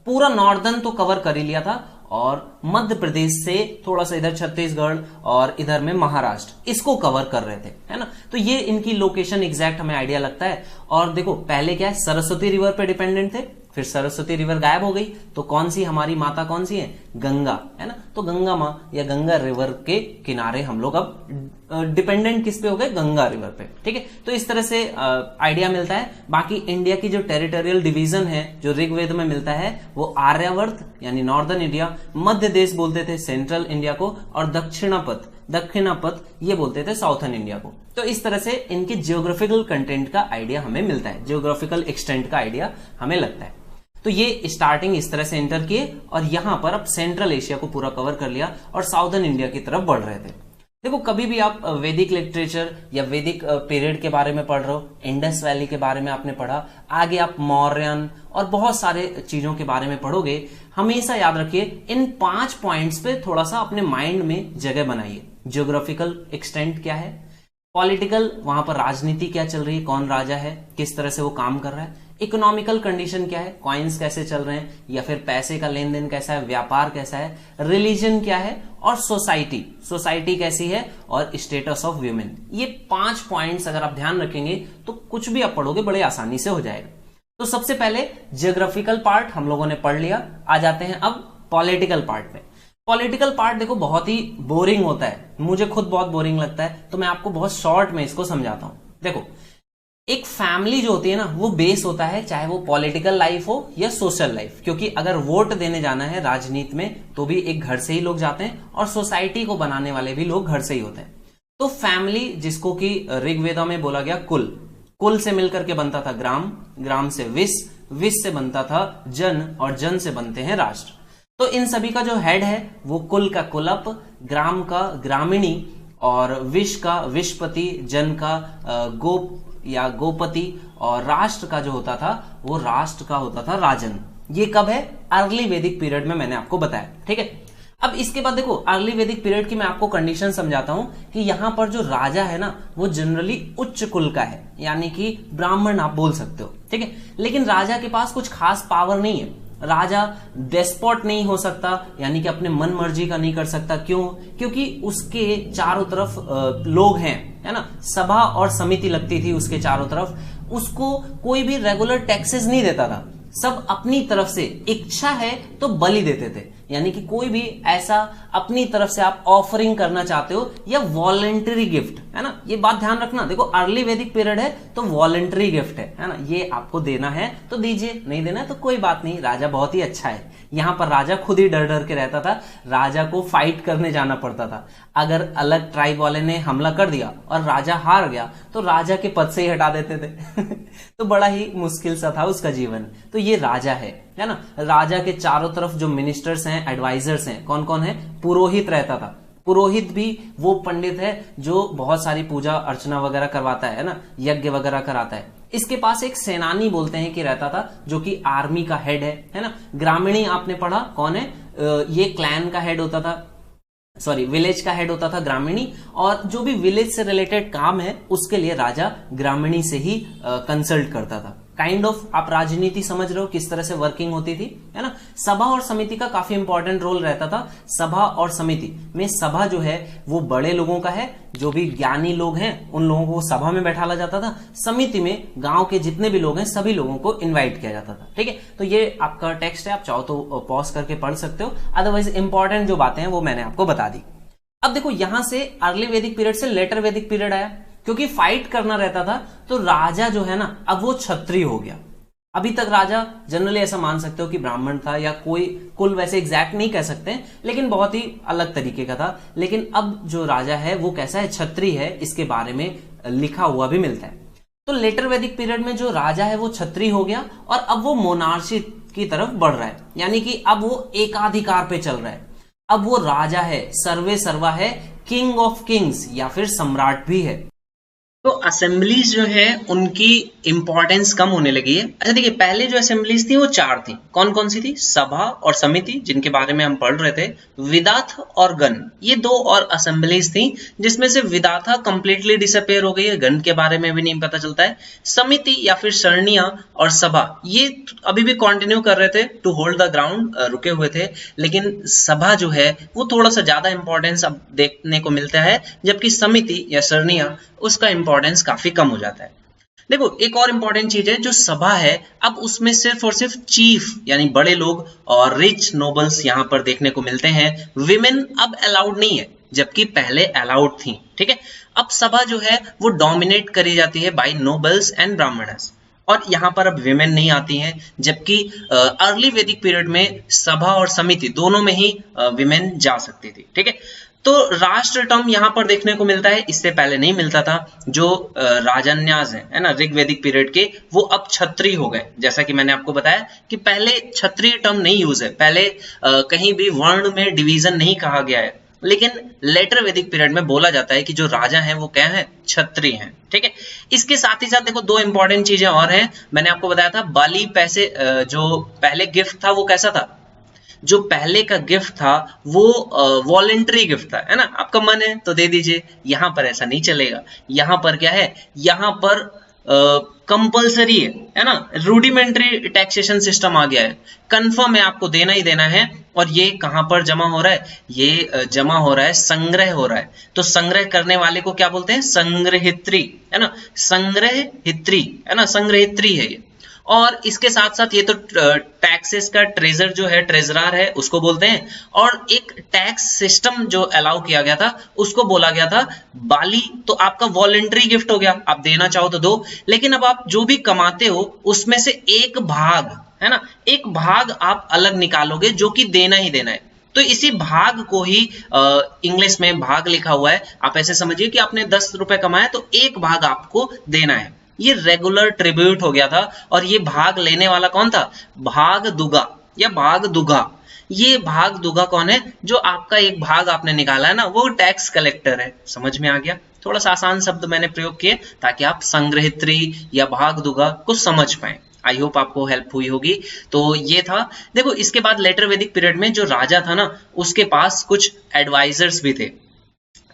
पूरा नॉर्दर्न तो कवर कर ही लिया था, और मध्य प्रदेश से थोड़ा सा इधर छत्तीसगढ़ और इधर में महाराष्ट्र, इसको कवर कर रहे थे, है ना। तो ये इनकी लोकेशन एग्जैक्ट हमें आइडिया लगता है। और देखो पहले क्या है, सरस्वती रिवर पे डिपेंडेंट थे, फिर सरस्वती रिवर गायब हो गई, तो कौन सी हमारी माता कौन सी है, गंगा, है ना। तो गंगा माँ या गंगा रिवर के किनारे हम लोग अब डिपेंडेंट किस पे हो गए, गंगा रिवर पे, ठीक है। तो इस तरह से आइडिया मिलता है। बाकी इंडिया की जो टेरिटोरियल डिवीजन है जो ऋग्वेद में मिलता है वो आर्यावर्त यानी नॉर्दर्न इंडिया, मध्य देश बोलते थे सेंट्रल इंडिया को, और दक्षिणापथ ये बोलते थे साउथर्न इंडिया को। तो इस तरह से इनके जियोग्राफिकल कंटेंट का आइडिया हमें मिलता है, जियोग्राफिकल एक्सटेंट का आइडिया हमें लगता है। तो ये स्टार्टिंग इस तरह से एंटर किए और यहां पर अब सेंट्रल एशिया को पूरा कवर कर लिया और साउदर्न इंडिया की तरफ बढ़ रहे थे। देखो कभी भी आप वैदिक लिटरेचर या वैदिक पीरियड के बारे में पढ़ रहे हो, इंडस वैली के बारे में आपने पढ़ा, आगे आप मौर्यन और बहुत सारे चीजों के बारे में पढ़ोगे, हमेशा याद रखिए इन 5 पॉइंट्स पे थोड़ा सा अपने माइंड में जगह बनाइए। जियोग्राफिकल एक्सटेंट क्या है, पॉलिटिकल वहां पर राजनीति क्या चल रही है, कौन राजा है, किस तरह से वो काम कर रहा है, इकोनॉमिकल कंडीशन क्या है, कॉइन्स कैसे चल रहे हैं या फिर पैसे का लेन देन कैसा है, व्यापार कैसा है, रिलीजन क्या है, और सोसाइटी कैसी है, और स्टेटस ऑफ वीमेन। ये 5 पॉइंट्स अगर आप ध्यान रखेंगे तो कुछ भी आप पढ़ोगे बड़े आसानी से हो जाएगा। तो सबसे पहले जियोग्राफिकल पार्ट हम लोगों ने पढ़ लिया, आ जाते हैं अब पॉलिटिकल पार्ट पे। पॉलिटिकल पार्ट देखो बहुत ही बोरिंग होता है, मुझे खुद बहुत बोरिंग लगता है, तो मैं आपको बहुत शॉर्ट में इसको समझाता हूं। देखो एक फैमिली जो होती है ना वो बेस होता है, चाहे वो पॉलिटिकल लाइफ हो या सोशल लाइफ, क्योंकि अगर वोट देने जाना है राजनीति में तो भी एक घर से ही लोग जाते हैं और सोसाइटी को बनाने वाले भी लोग घर से ही होते हैं। तो फैमिली जिसको कि ऋग्वेदा में बोला गया कुल से मिलकर के बनता था ग्राम से विश से बनता था जन, और जन से बनते हैं राष्ट्र। तो इन सभी का जो हेड है वो कुल का कुलप, ग्राम का ग्रामीणी, और विश का विशपति, जन का गोप या गोपति, और राष्ट्र का जो होता था वो राष्ट्र का होता था राजन। ये कब है, अर्ली वैदिक पीरियड में मैंने आपको बताया, ठीक है। अब इसके बाद देखो अर्ली वैदिक पीरियड की मैं आपको कंडीशन समझाता हूं कि यहां पर जो राजा है ना वो जनरली उच्च कुल का है, यानी कि ब्राह्मण आप बोल सकते हो, ठीक है। लेकिन राजा के पास कुछ खास पावर नहीं है, राजा डेस्पॉट नहीं हो सकता, यानी कि अपने मन मर्जी का नहीं कर सकता। क्यों? क्योंकि उसके चारों तरफ लोग हैं, है ना, सभा और समिति लगती थी उसके चारों तरफ। उसको कोई भी रेगुलर टैक्सेस नहीं देता था, सब अपनी तरफ से इच्छा है तो बलि देते थे, यानी कि कोई भी ऐसा अपनी तरफ से आप ऑफरिंग करना चाहते हो या वॉलेंटरी गिफ्ट, है ना, ये बात ध्यान रखना। देखो अर्ली वैदिक पीरियड है तो वॉलेंटरी गिफ्ट है ना, ये आपको देना है तो दीजिए, नहीं देना है तो कोई बात नहीं, राजा बहुत ही अच्छा है। यहां पर राजा खुद ही डर डर के रहता था, राजा को फाइट करने जाना पड़ता था। अगर अलग ट्राइब वाले ने हमला कर दिया और राजा हार गया तो राजा के पद से ही हटा देते थे तो बड़ा ही मुश्किल सा था उसका जीवन। तो ये राजा है ना। राजा के चारों तरफ जो मिनिस्टर्स हैं, एडवाइजर्स हैं, कौन कौन है, पुरोहित रहता था। पुरोहित भी वो पंडित है जो बहुत सारी पूजा अर्चना वगैरह करवाता है ना, यज्ञ वगैरह कराता है। इसके पास एक सेनानी बोलते हैं कि रहता था, जो कि आर्मी का हेड है ना। ग्रामीणी आपने पढ़ा कौन है, ये क्लैन का हेड होता था, सॉरी विलेज का हेड होता था ग्रामीणी, और जो भी विलेज से रिलेटेड काम है उसके लिए राजा ग्रामीणी से ही कंसल्ट करता था। काइंड ऑफ आप राजनीति समझ रहे हो किस तरह से वर्किंग होती थी, है ना। सभा और समिति का काफी इंपॉर्टेंट रोल रहता था। सभा और समिति में सभा जो है वो बड़े लोगों का है, जो भी ज्ञानी लोग हैं उन लोगों को सभा में बैठाला जाता था। समिति में गांव के जितने भी लोग हैं सभी लोगों को इन्वाइट किया जाता था, ठीक है। तो ये आपका टेक्स्ट है, आप चाहो तो पॉज करके पढ़ सकते हो, अदरवाइज इंपॉर्टेंट जो बातें हैं वो मैंने आपको बता दी। अब देखो यहां से अर्ली वैदिक पीरियड से लेटर वैदिक पीरियड आया, क्योंकि फाइट करना रहता था तो राजा जो है ना अब वो क्षत्रिय हो गया। अभी तक राजा जनरली ऐसा मान सकते हो कि ब्राह्मण था, या कोई कुल वैसे एग्जैक्ट नहीं कह सकते, लेकिन बहुत ही अलग तरीके का था। लेकिन अब जो राजा है वो कैसा है, क्षत्रिय है, इसके बारे में लिखा हुआ भी मिलता है। तो लेटर वैदिक पीरियड में जो राजा है वो क्षत्रिय हो गया और अब वो मोनार्ची की तरफ बढ़ रहा है, यानी कि अब वो एकाधिकार पे चल रहा है। अब वो राजा है, सर्वे सर्वा है, किंग ऑफ किंग्स या फिर सम्राट भी है। तो असेंबलीज जो है उनकी इंपॉर्टेंस कम होने लगी है। अच्छा देखिए, पहले जो असेंबलीज थी वो 4 थी। कौन कौन सी थी? सभा और समिति, जिनके बारे में हम पढ़ रहे थे, विदाथ और गण, ये 2 और असेंबलीज थी, जिसमें से विदाथा कंप्लीटली डिसअपेयर हो गई है, गण के बारे में भी नहीं पता चलता है। समिति या फिर सरनिया और सभा ये अभी भी कंटिन्यू कर रहे थे टू होल्ड द ग्राउंड, रुके हुए थे, लेकिन सभा जो है वो थोड़ा सा ज्यादा इंपॉर्टेंस अब देखने को मिलता है, जबकि समिति या सरनिया उसका इंपॉर्टेंस काफी कम हो जाता है। देखो, एक और इंपॉर्टेंट चीज है, जो सभा है अब उसमें सिर्फ और सिर्फ चीफ यानी बड़े लोग और रिच नोबल्स यहां पर देखने को मिलते हैं। विमेन अब अलाउड नहीं है, जबकि पहले अलाउड थी। ठीक है, अब सभा जो है वो डोमिनेट करी जाती है बाय नोबल्स एंड ब्राह्मणस, और यहाँ पर अब विमेन नहीं आती हैं, जबकि अर्ली वैदिक पीरियड में सभा और समिति दोनों में ही विमेन जा सकती थी। ठीक है, तो राष्ट्र टर्म यहाँ पर देखने को मिलता है, इससे पहले नहीं मिलता था। जो राजन्यास है ना ऋग्वैदिक पीरियड के, वो अब क्षत्रिय हो गए। जैसा कि मैंने आपको बताया कि पहले क्षत्रिय टर्म नहीं यूज है, पहले कहीं भी वर्ण में डिवीजन नहीं कहा गया है, लेकिन लेटर वैदिक पीरियड में बोला जाता है कि जो राजा हैं वो क्या है? क्षत्रिय हैं। ठीक है, इसके साथ ही साथ देखो 2 इंपॉर्टेंट चीजें और हैं। मैंने आपको बताया था बाली पैसे, जो पहले गिफ्ट था वो कैसा था? जो पहले का गिफ्ट था वो वॉलेंट्री गिफ्ट था, है ना, आपका मन है तो दे दीजिए। यहां पर ऐसा नहीं चलेगा, यहां पर क्या है? यहां पर कंपल्सरी है ना, रूडिमेंट्री टैक्सेशन सिस्टम आ गया है, कंफर्म है आपको देना ही देना है। और ये कहां पर जमा हो रहा है? ये जमा हो रहा है, संग्रह हो रहा है। तो संग्रह करने वाले को क्या बोलते हैं? संग्रहित्री, है ना, संग्रहित्री, है ना, संग्रहित्री है ये। और इसके साथ साथ ये तो टैक्सेस का ट्रेजर जो है, ट्रेजरार है, उसको बोलते हैं। और एक टैक्स सिस्टम जो अलाउ किया गया था उसको बोला गया था बाली। तो आपका वॉलेंट्री गिफ्ट हो गया, आप देना चाहो तो दो, लेकिन अब आप जो भी कमाते हो उसमें से एक भाग, है ना, एक भाग आप अलग निकालोगे जो कि देना ही देना है। तो इसी भाग को ही इंग्लिश में भाग लिखा हुआ है। आप ऐसे समझिए कि आपने 10 रुपए कमाया तो एक भाग आपको देना है। ये रेगुलर ट्रिब्यूट हो गया था। और ये भाग लेने वाला कौन था? भाग दुगा या भाग दुगा। ये भाग दुगा कौन है? जो आपका एक भाग आपने निकाला है ना, वो टैक्स कलेक्टर है। समझ में आ गया? थोड़ा सा आसान शब्द मैंने प्रयोग किए ताकि आप संग्रहित्री या भाग दुगा को समझ पाए। आई होप आपको हेल्प हुई होगी। तो ये था। देखो, इसके बाद लेटर वैदिक पीरियड में जो राजा था ना, उसके पास कुछ एडवाइजर्स भी थे।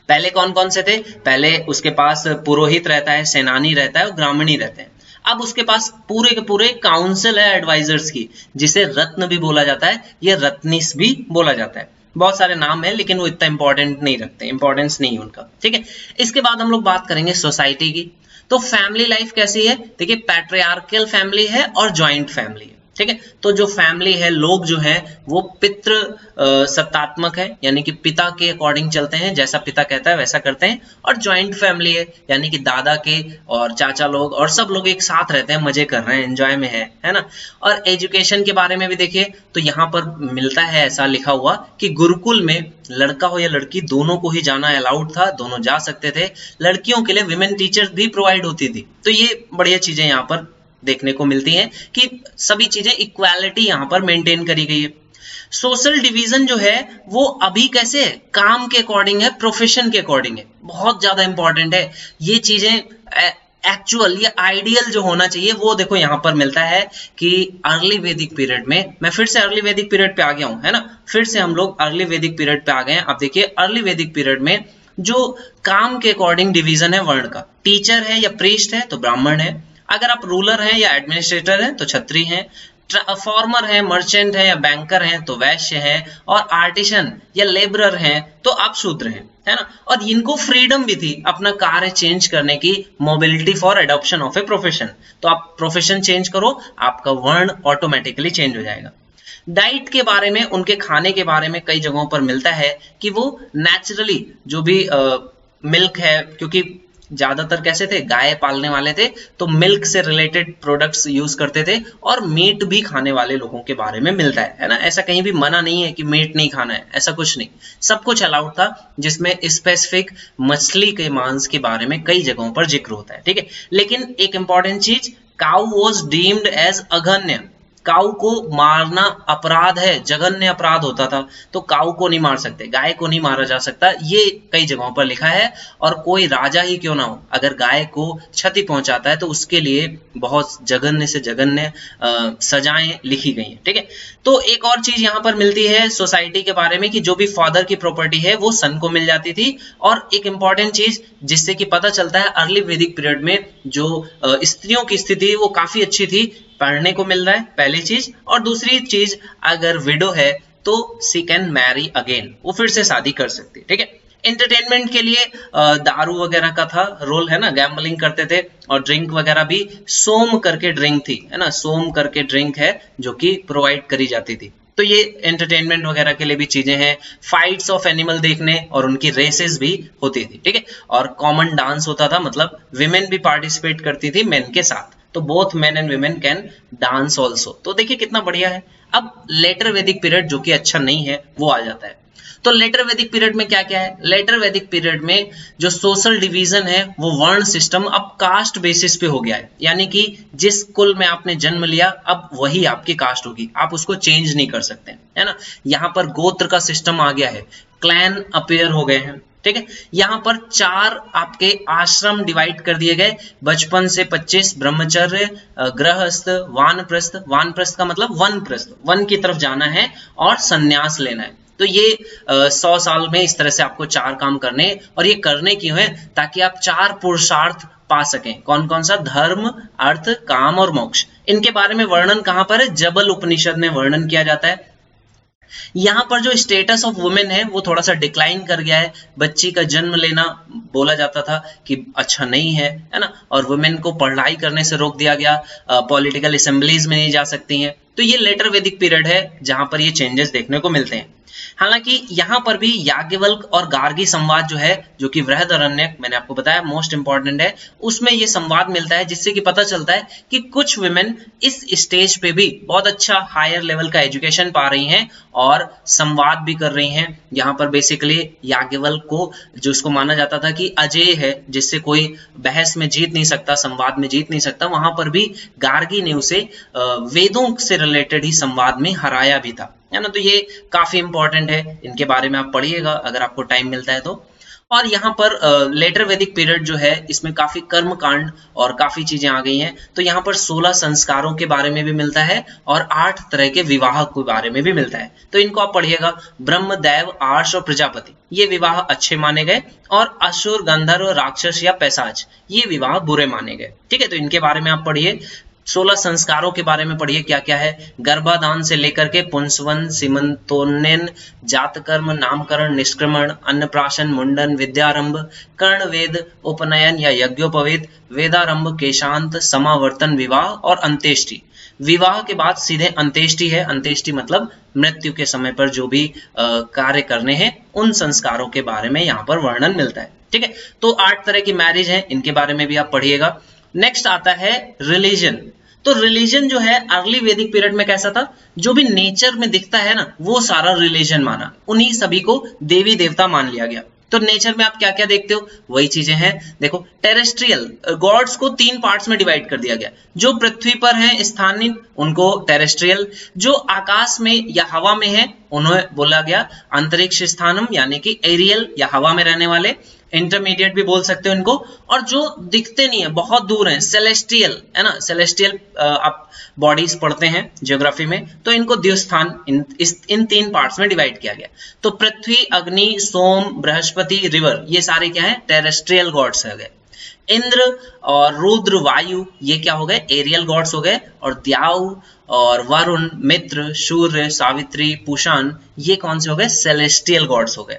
पहले कौन कौन से थे? पहले उसके पास पुरोहित रहता है, सेनानी रहता है और ब्राह्मणी रहते हैं। अब उसके पास पूरे के पूरे काउंसिल है एडवाइजर्स की, जिसे रत्न भी बोला जाता है, ये रत्निस भी बोला जाता है। बहुत सारे नाम है, लेकिन वो इतना इंपॉर्टेंट नहीं रखते, इंपॉर्टेंस नहीं उनका। ठीक है, इसके बाद हम लोग बात करेंगे सोसाइटी की। तो फैमिली लाइफ कैसी है? देखिए, पैट्रियार्कल फैमिली है और ज्वाइंट फैमिली है। ठीक है, तो जो फैमिली है, लोग जो है वो पितृ सत्तात्मक है, यानी कि पिता के अकॉर्डिंग चलते हैं, जैसा पिता कहता है वैसा करते हैं। और ज्वाइंट फैमिली है, यानी कि दादा के और चाचा लोग और सब लोग एक साथ रहते हैं, मजे कर रहे हैं, एंजॉय में है ना। और एजुकेशन के बारे में भी देखिए तो यहाँ पर मिलता है ऐसा लिखा हुआ कि गुरुकुल में लड़का हो या लड़की दोनों को ही जाना अलाउड था, दोनों जा सकते थे। लड़कियों के लिए विमेन टीचर्स भी प्रोवाइड होती थी। तो ये बढ़िया चीजें यहाँ पर देखने को मिलती हैं कि सभी चीजें इक्वालिटी यहां पर मेंटेन करी गई है। सोशल डिवीजन जो है वो अभी कैसे है? काम के अकॉर्डिंग है, प्रोफेशन के अकॉर्डिंग है। बहुत ज्यादा इंपॉर्टेंट है ये चीजें। एक्चुअल या आइडियल जो होना चाहिए वो देखो यहां पर मिलता है कि अर्ली वैदिक पीरियड में, मैं फिर से अर्ली वैदिक पीरियड पे आ गया हूं, है ना, फिर से हम लोग अर्ली वैदिक पीरियड पे आ गए हैं। आप देखिए, अर्ली वैदिक पीरियड में जो काम के अकॉर्डिंग डिवीजन है वर्ण का, टीचर है या प्रीस्ट है तो ब्राह्मण है, अगर आप रूलर हैं या एडमिनिस्ट्रेटर हैं तो क्षत्रिय हैं, फार्मर हैं, मर्चेंट हैं या बैंकर हैं तो वैश्य हैं, और आर्टिसन या लेबरर हैं तो आप शूद्र हैं, है ना। और इनको फ्रीडम भी थी अपना कार्य चेंज करने की, mobility for adoption of a profession. तो आप प्रोफेशन चेंज करो, आपका वर्ण ऑटोमेटिकली चेंज हो जाएगा। डाइट के बारे में, उनके खाने के बारे में कई जगहों पर मिलता है कि वो नेचुरली जो भी मिल्क है, क्योंकि ज्यादातर कैसे थे? गाय पालने वाले थे, तो मिल्क से रिलेटेड प्रोडक्ट्स यूज करते थे। और मीट भी खाने वाले लोगों के बारे में मिलता है ना। ऐसा कहीं भी मना नहीं है कि मीट नहीं खाना है, ऐसा कुछ नहीं, सब कुछ अलाउड था, जिसमें स्पेसिफिक मछली के मांस के बारे में कई जगहों पर जिक्र होता है। ठीक है, लेकिन एक इंपॉर्टेंट चीज, काउ वॉज डीम्ड एज अघन्य। काऊ को मारना अपराध है, जघन्य अपराध होता था, तो काऊ को नहीं मार सकते, गाय को नहीं मारा जा सकता, ये कई जगहों पर लिखा है। और कोई राजा ही क्यों ना हो, अगर गाय को क्षति पहुंचाता है तो उसके लिए बहुत जघन्य से जघन्य सजाएं लिखी गई हैं, ठीक है। तो एक और चीज यहाँ पर मिलती है सोसाइटी के बारे में कि जो भी फादर की प्रॉपर्टी है वो सन को मिल जाती थी। और एक इंपॉर्टेंट चीज जिससे कि पता चलता है अर्ली वैदिक पीरियड में जो स्त्रियों की स्थिति वो काफी अच्छी थी, पढ़ने को मिल रहा है, पहली चीज। और दूसरी चीज, अगर विडो है तो सी कैन मैरी अगेन, वो फिर से शादी कर सकती है, ठीक है। एंटरटेनमेंट के लिए दारू वगैरह का था रोल, है ना, गैम्बलिंग करते थे। और ड्रिंक वगैरह भी सोम करके ड्रिंक थी, है ना, सोम करके ड्रिंक है जो कि प्रोवाइड करी जाती थी। तो ये एंटरटेनमेंट वगैरह के लिए भी चीजें हैं। फाइट्स ऑफ एनिमल देखने और उनकी रेसेस भी होती थी, ठीक है। और कॉमन डांस होता था, मतलब विमेन भी पार्टिसिपेट करती थी मेन के साथ, तो both men and women can dance also. तो देखिए कितना बढ़िया है। अब लेटर वैदिक पीरियड जो कि अच्छा नहीं है वो आ जाता है। तो लेटर वैदिक पीरियड में क्या क्या है? लेटर वैदिक पीरियड में जो सोशल डिवीजन है वो वर्ण सिस्टम अब कास्ट बेसिस पे हो गया है, यानी कि जिस कुल में आपने जन्म लिया अब वही आपकी कास्ट होगी, आप उसको चेंज नहीं कर सकते, है ना। यहाँ पर गोत्र का सिस्टम आ गया है, क्लैन अपेयर हो गए हैं, ठीक है। यहाँ पर 4 आपके आश्रम डिवाइड कर दिए गए, बचपन से 25 ब्रह्मचर्य, गृहस्थ, वानप्रस्थ। वानप्रस्थ का मतलब वनप्रस्थ, वन की तरफ जाना है और संन्यास लेना है। तो ये 100 साल में इस तरह से आपको 4 काम करने, और ये करने क्यों है? ताकि आप 4 पुरुषार्थ पा सकें। कौन कौन सा? धर्म, अर्थ, काम और मोक्ष। इनके बारे में वर्णन कहां पर है? जबल उपनिषद में वर्णन किया जाता है। यहाँ पर जो स्टेटस ऑफ वुमेन है वो थोड़ा सा डिक्लाइन कर गया है। बच्ची का जन्म लेना बोला जाता था कि अच्छा नहीं है, है ना, और वुमेन को पढ़ाई करने से रोक दिया गया, पॉलिटिकल असेंबलीज में नहीं जा सकती हैं। तो ये लेटर वैदिक पीरियड है जहां पर ये चेंजेस देखने को मिलते हैं। हालांकि यहाँ पर भी याज्ञवल्क और गार्गी संवाद जो है, जो कि बृहदारण्यक मैंने आपको बताया मोस्ट इंपॉर्टेंट है, उसमें ये संवाद मिलता है जिससे कि पता चलता है कि कुछ वुमेन इस स्टेज पे भी बहुत अच्छा हायर लेवल का एजुकेशन पा रही हैं और संवाद भी कर रही हैं। यहाँ पर बेसिकली याज्ञवल्क को, जो उसको माना जाता था कि अजेय है, जिससे कोई बहस में जीत नहीं सकता, संवाद में जीत नहीं सकता, वहां पर भी गार्गी ने उसे वेदों से रिलेटेड ही संवाद में हराया भी था, है ना। तो ये काफी इंपॉर्टेंट है, इनके बारे में आप पढ़िएगा अगर आपको टाइम मिलता है तो। और यहाँ पर लेटर वैदिक पीरियड जो है इसमें काफी कर्म कांड और काफी चीजें आ गई हैं। तो यहाँ पर 16 संस्कारों के बारे में भी मिलता है और 8 तरह के विवाह के बारे में भी मिलता है। तो इनको आप पढ़िएगा। ब्रह्म, दैव, आर्ष और प्रजापति ये विवाह अच्छे माने गए, और असुर, गंधर्व, राक्षस या पैशाच ये विवाह बुरे माने गए, ठीक है। तो इनके बारे में आप पढ़िए। 16 संस्कारों के बारे में पढ़िए क्या क्या है। गर्भाधान से लेकर के पुंसवन, सीमंतोन्नयन, जातकर्म, नामकरण, निष्क्रमण, अन्नप्राशन, मुंडन, विद्यारंभ, कर्णवेद, उपनयन या यज्ञोपवेद, वेदारंभ, केशांत, समावर्तन, विवाह और अंत्येष्टि। विवाह के बाद सीधे अंत्येष्टि है। अंत्येष्टि मतलब मृत्यु के समय पर जो भी कार्य करने हैं उन संस्कारों के बारे में यहाँ पर वर्णन मिलता है, ठीक है। तो 8 तरह की मैरिज है, इनके बारे में भी आप पढ़िएगा। नेक्स्ट आता है रिलीजन। तो रिलीजन जो है अर्ली वैदिक पीरियड में कैसा था? जो भी नेचर में दिखता है ना वो सारा रिलीजन माना, उन्हीं सभी को देवी देवता मान लिया गया। तो नेचर में आप क्या क्या देखते हो? वही चीजें हैं। देखो, टेरेस्ट्रियल गॉड्स को 3 पार्ट्स में डिवाइड कर दिया गया। जो पृथ्वी पर हैं स्थानीय उनको टेरेस्ट्रियल, जो आकाश में या हवा में है उन्हें बोला गया अंतरिक्ष स्थानम, यानी कि एरियल या हवा में रहने वाले, इंटरमीडिएट भी बोल सकते हो इनको। और जो दिखते नहीं है, बहुत दूर हैं, सेलेस्टियल, है ना। सेलेस्टियल आप बॉडीज पढ़ते हैं ज्योग्राफी में, तो इनको द्युस्थान, इन 3 पार्ट्स में डिवाइड किया गया। तो पृथ्वी, अग्नि, सोम, बृहस्पति, रिवर ये सारे क्या है? टेरेस्ट्रियल गॉड्स हो गए। इंद्र और रुद्र, वायु ये क्या हो गए? एरियल गॉड्स हो गए। और द्याऊ और वरुण, मित्र, सूर्य, सावित्री, पूषाण ये कौन से हो गए? सेलेस्टियल गॉड्स हो गए।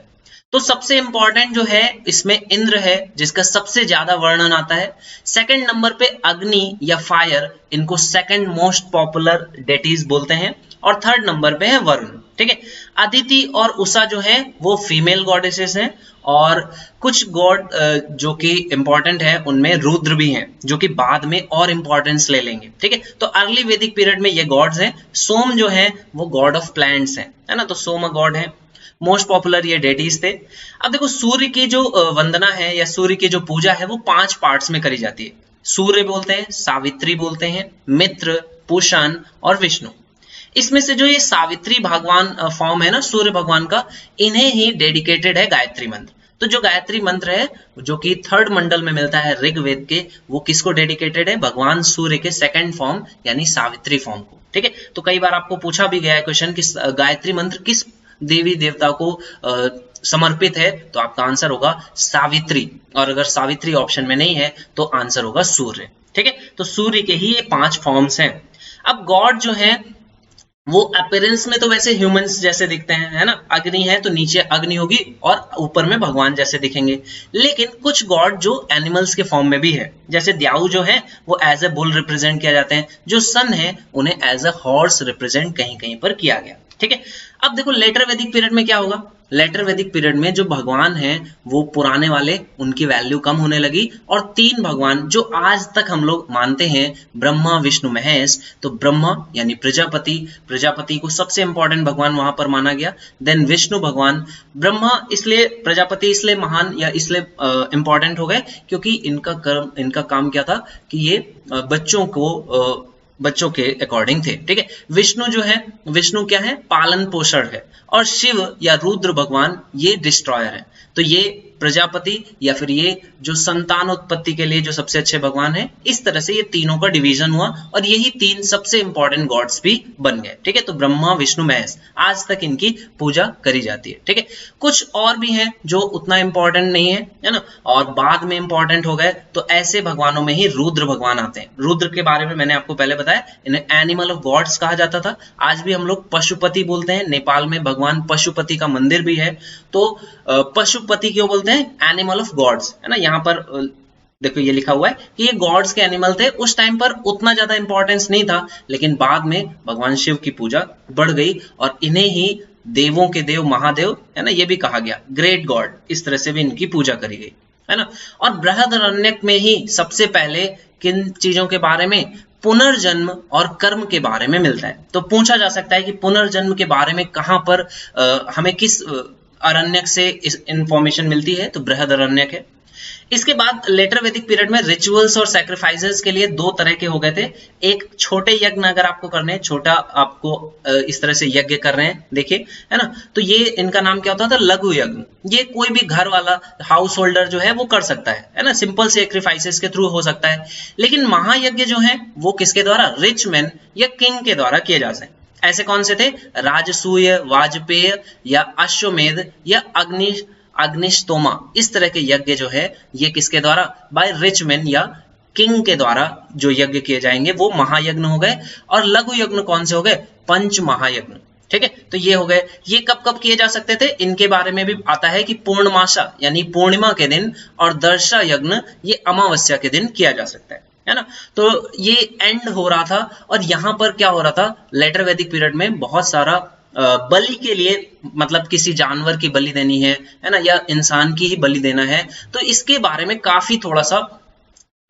तो सबसे इंपॉर्टेंट जो है इसमें इंद्र है, जिसका सबसे ज्यादा वर्णन आता है। सेकंड नंबर पे अग्नि या फायर, इनको सेकंड मोस्ट पॉपुलर डेटीज बोलते हैं। और थर्ड नंबर पे है वरुण, ठीक है। अदिति और उषा जो है वो फीमेल गॉडेसेस हैं, और कुछ गॉड जो कि इंपॉर्टेंट है उनमें रुद्र भी हैं, जो कि बाद में और इंपॉर्टेंस ले लेंगे, ठीक है। तो अर्ली वैदिक पीरियड में ये गॉड्स हैं। सोम जो है वो गॉड ऑफ प्लैंट्स हैं, है ना, तो सोम गॉड है। मोस्ट पॉपुलर ये डेटीज थे। अब देखो, सूर्य की जो वंदना है या सूर्य की जो पूजा है वो 5 पार्ट्स में करी जाती है। सूर्य बोलते हैं, सावित्री बोलते हैं, मित्र, पुषण और विष्णु। इसमें से जो ये सावित्री भगवान फॉर्म है ना सूर्य भगवान का, इन्हें ही डेडिकेटेड है गायत्री मंत्र। तो जो गायत्री मंत्र है जो कि 3rd मंडल में मिलता है ऋग्वेद के, वो किसको डेडिकेटेड है? भगवान सूर्य के 2nd फॉर्म यानी सावित्री फॉर्म को। ठीक है, तो कई बार आपको पूछा भी गया है क्वेश्चन कि गायत्री मंत्र किस देवी देवता को समर्पित है, तो आपका आंसर होगा सावित्री, और अगर सावित्री ऑप्शन में नहीं है तो आंसर होगा सूर्य। ठीक है, तो सूर्य के ही ये 5 फॉर्म्स हैं। अब गॉड जो है वो अपीयरेंस में तो वैसे ह्यूमंस जैसे दिखते हैं, है ना, अग्नि है तो नीचे अग्नि होगी और ऊपर में भगवान जैसे दिखेंगे। लेकिन कुछ गॉड जो एनिमल्स के फॉर्म में भी है, जैसे द्याऊ जो है वो एज ए बुल रिप्रेजेंट किया जाते हैं, जो सन है उन्हें एज ए हॉर्स रिप्रेजेंट कहीं कहीं पर किया गया। ठीक है, अब देखो लेटर वैदिक पीरियड में क्या होगा। लेटर वैदिक पीरियड में जो भगवान हैं वो पुराने वाले, उनकी वैल्यू कम होने लगी, और 3 भगवान जो आज तक हम लोग मानते हैं, ब्रह्मा विष्णु महेश, तो ब्रह्मा यानी प्रजापति को सबसे इंपॉर्टेंट भगवान वहां पर माना गया। देन विष्णु भगवान, ब्रह्मा इसलिए, प्रजापति इसलिए महान या इसलिए इंपॉर्टेंट हो गए क्योंकि इनका काम क्या था कि ये बच्चों के अकॉर्डिंग थे। ठीक है, विष्णु जो है, विष्णु क्या है? पालन पोषण है। और शिव या रुद्र भगवान ये डिस्ट्रॉयर है। तो ये प्रजापति या फिर ये जो संतान उत्पत्ति के लिए जो सबसे अच्छे भगवान है, इस तरह से ये तीनों का डिवीजन हुआ और यही 3 सबसे इंपॉर्टेंट गॉड्स भी बन गए। ठीक है, तो ब्रह्मा विष्णु महेश आज तक इनकी पूजा करी जाती है। ठीक है, कुछ और भी हैं जो उतना इंपॉर्टेंट नहीं है ना, और बाद में इंपॉर्टेंट हो गए। तो ऐसे भगवानों में ही रुद्र भगवान आते हैं। रुद्र के बारे में मैंने आपको पहले बताया, इन्हें एनिमल ऑफ गॉड्स कहा जाता था। आज भी हम लोग पशुपति बोलते हैं, नेपाल में भगवान पशुपति का मंदिर भी है। तो पशुपति क्यों बोलते हैं? एनिमल ऑफ गॉड्स, है ना। यहाँ पर देखो ये लिखा हुआ है कि ये गॉड्स के एनिमल थे। उस टाइम पर उतना ज्यादा इंपॉर्टेंस नहीं था, लेकिन बाद में भगवान शिव की पूजा बढ़ गई और इन्हें ही देवों के देव महादेव, है ना, ये भी कहा गया, ग्रेट गॉड, इस तरह से भी इनकी पूजा करी गई, है ना। और बृहदारण्यक में ही सबसे पहले किन चीजों के बारे में? पुनर्जन्म और कर्म के बारे में मिलता है। तो पूछा जा सकता है कि पुनर्जन्म के बारे में कहां पर हमें किस अरण्यक से इस इंफॉर्मेशन मिलती है? तो बृहदारण्यक है। इसके बाद लेटर वैदिक पीरियड में रिचुअल्स और सैक्रिफाइसेस के लिए 2 तरह के हो गए थे। एक छोटे यज्ञ अगर आपको करने हैं, छोटा आपको इस तरह से यज्ञ कर रहे हैं, देखिए, है ना, तो ये इनका नाम क्या होता था? लघु यज्ञ। ये कोई भी घर वाला हाउस होल्डर जो है वो कर सकता है ना, सिंपल सैक्रिफाइसेस के थ्रू हो सकता है। लेकिन महायज्ञ जो है वो किसके द्वारा? रिच मैन या किंग के द्वारा किए जा सकते हैं। ऐसे कौन से थे? राजसूय, वाजपेय या अश्वमेध या अग्निष्टोमा, इस तरह के यज्ञ जो है ये किसके द्वारा? बाय रिच मैन या किंग के द्वारा जो यज्ञ किए जाएंगे वो महायज्ञ हो गए। और लघु यज्ञ कौन से हो गए? पंच महायज्ञ। ठीक है, तो ये हो गए। ये कब कब किए जा सकते थे? इनके बारे में भी आता है कि पूर्णमासा यानी पूर्णिमा के दिन, और दर्शा यज्ञ ये अमावस्या के दिन किया जा सकता है ना। तो ये एंड हो रहा था, और यहां पर क्या हो रहा था? लेटर वैदिक पीरियड में बहुत सारा बलि के लिए, मतलब किसी जानवर की बलि देनी है ना, या इंसान की ही बलि देना है, तो इसके बारे में काफी थोड़ा सा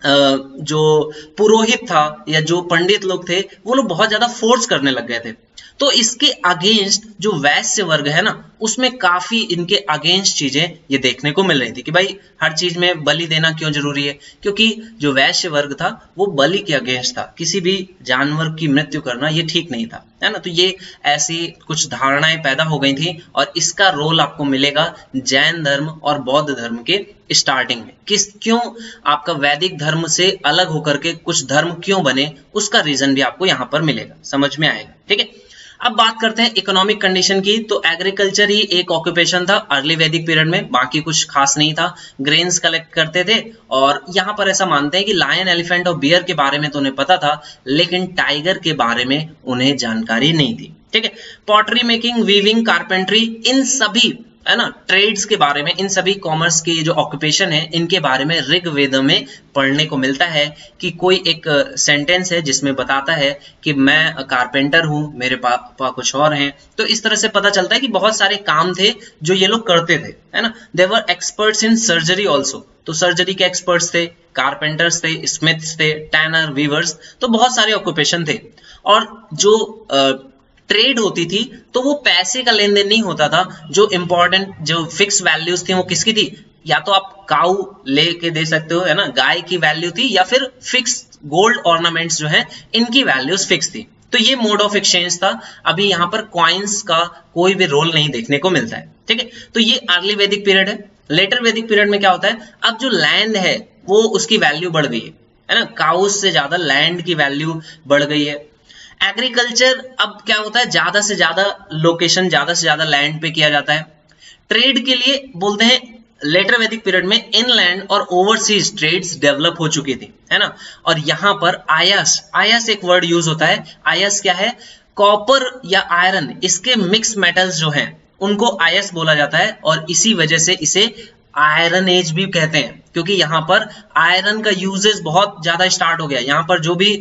जो पुरोहित था या जो पंडित लोग थे वो लोग बहुत ज्यादा फोर्स करने लग गए थे। तो इसके अगेंस्ट जो वैश्य वर्ग है ना, उसमें काफी इनके अगेंस्ट चीजें ये देखने को मिल रही थी कि भाई हर चीज में बलि देना क्यों जरूरी है, क्योंकि जो वैश्य वर्ग था वो बलि के अगेंस्ट था। किसी भी जानवर की मृत्यु करना ये ठीक नहीं था, है ना। तो ये ऐसी कुछ धारणाएं पैदा हो गई थी, और इसका रोल आपको मिलेगा जैन धर्म और बौद्ध धर्म के स्टार्टिंग में। क्यों आपका वैदिक धर्म से अलग होकर के कुछ धर्म क्यों बने, उसका रीजन भी आपको यहाँ पर मिलेगा, समझ में आएगा। ठीक है, अब बात करते हैं इकोनॉमिक कंडीशन की। तो एग्रीकल्चर ही एक ऑक्यूपेशन था अर्ली वैदिक पीरियड में, बाकी कुछ खास नहीं था। ग्रेन्स कलेक्ट करते थे, और यहाँ पर ऐसा मानते हैं कि लायन, एलिफेंट और बियर के बारे में तो उन्हें पता था, लेकिन टाइगर के बारे में उन्हें जानकारी नहीं थी। ठीक है, पॉटरी मेकिंग, वीविंग, कारपेंट्री, इन सभी, है ना, ट्रेड्स के बारे में, इन सभी कॉमर्स के जो ऑक्यूपेशन है इनके बारे में ऋग्वेद में पढ़ने को मिलता है कि कोई एक सेंटेंस है जिसमें बताता है कि मैं कारपेंटर हूं, मेरे पापा कुछ और हैं। तो इस तरह से पता चलता है कि बहुत सारे काम थे जो ये लोग करते थे, है ना। दे वर एक्सपर्ट्स इन सर्जरी ऑल्सो, तो सर्जरी के एक्सपर्ट्स थे, कारपेंटर्स थे, स्मिथ्स थे, टैनर, वीवर्स, तो बहुत सारे ऑक्यूपेशन थे। और जो ट्रेड होती थी तो वो पैसे का लेन देन नहीं होता था। जो इंपॉर्टेंट जो फिक्स वैल्यूज थी वो किसकी थी? या तो आप काऊ लेके दे सकते हो, है ना, गाय की वैल्यू थी, या फिर फिक्स गोल्ड ऑर्नामेंट्स जो हैं इनकी वैल्यूज फिक्स थी। तो ये मोड ऑफ एक्सचेंज था। अभी यहाँ पर कॉइन्स का कोई भी रोल नहीं देखने को मिलता है, ठीक है। तो ये अर्ली वैदिक पीरियड है। लेटर वैदिक पीरियड में क्या होता है, अब जो लैंड है वो उसकी वैल्यू बढ़ गई है ना, काउस से ज्यादा लैंड की वैल्यू बढ़ गई है। एग्रीकल्चर अब क्या होता है, ज्यादा से ज्यादा लोकेशन, ज्यादा से ज्यादा लैंड पे किया जाता है। ट्रेड के लिए बोलते हैं लेटर वैदिक पीरियड में इनलैंड और ओवरसीज ट्रेड्स डेवलप हो चुकी थी, है ना। और यहां पर आयस, आयस एक वर्ड यूज होता है। आयस क्या है, कॉपर या आयरन, इसके मिक्स मेटल्स जो हैं उनको आयस बोला जाता है, और इसी वजह से इसे आयरन एज भी कहते हैं, क्योंकि यहाँ पर आयरन का यूजेस बहुत ज्यादा स्टार्ट हो गया। यहाँ पर जो भी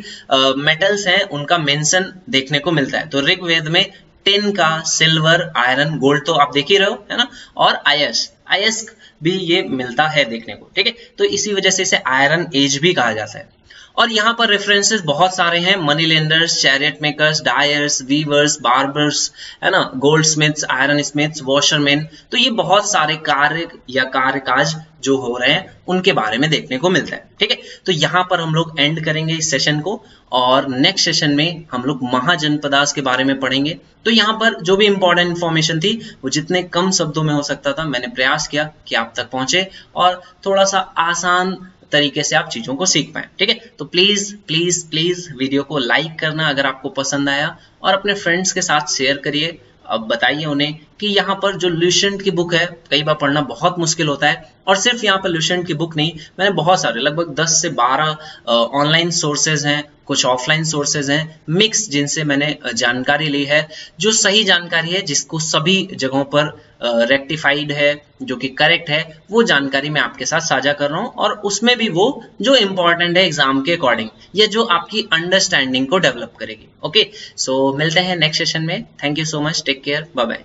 मेटल्स हैं उनका मेंशन देखने को मिलता है। तो ऋग्वेद में टिन का, सिल्वर, आयरन, गोल्ड तो आप देख ही रहे हो, है ना, और आयस, आयस भी ये मिलता है देखने को, ठीक है। तो इसी वजह से इसे आयरन एज भी कहा जाता है। और यहाँ पर रेफरेंसेस बहुत सारे हैं, money lenders, chariot makers, dyers, weavers, barbers, है ना, goldsmiths, ironsmiths, washerman. तो ये बहुत सारे कार्य या कार्यकाज जो हो रहे हैं उनके बारे में देखने को मिलता है, ठीक है। तो यहाँ पर हम लोग एंड करेंगे इस सेशन को, और नेक्स्ट सेशन में हम लोग महाजनपदास के बारे में पढ़ेंगे। तो यहाँ पर जो भी इंपॉर्टेंट इंफॉर्मेशन थी वो जितने कम शब्दों में हो सकता था मैंने प्रयास किया कि आप तक पहुंचे, और थोड़ा सा आसान तरीके से आप चीजों को सीख पाए, ठीक है। तो प्लीज प्लीज प्लीज वीडियो को लाइक करना अगर आपको पसंद आया, और अपने फ्रेंड्स के साथ शेयर करिए। अब बताइए उन्हें कि यहाँ पर जो ल्यूसेंट की बुक है, कई बार पढ़ना बहुत मुश्किल होता है, और सिर्फ यहाँ पर ल्यूसेंट की बुक नहीं, मैंने बहुत सारे लगभग 10 से 12 ऑनलाइन सोर्सेज हैं, कुछ ऑफलाइन सोर्सेज हैं मिक्स, जिनसे मैंने जानकारी ली है, जो सही जानकारी है, जिसको सभी जगहों पर रेक्टिफाइड है, जो कि करेक्ट है, वो जानकारी मैं आपके साथ साझा कर रहा हूँ। और उसमें भी वो जो इंपॉर्टेंट है एग्जाम के अकॉर्डिंग, या जो आपकी अंडरस्टैंडिंग को डेवलप करेगी। ओके, सो मिलते हैं नेक्स्ट सेशन में। Thank you so much, take care, bye bye.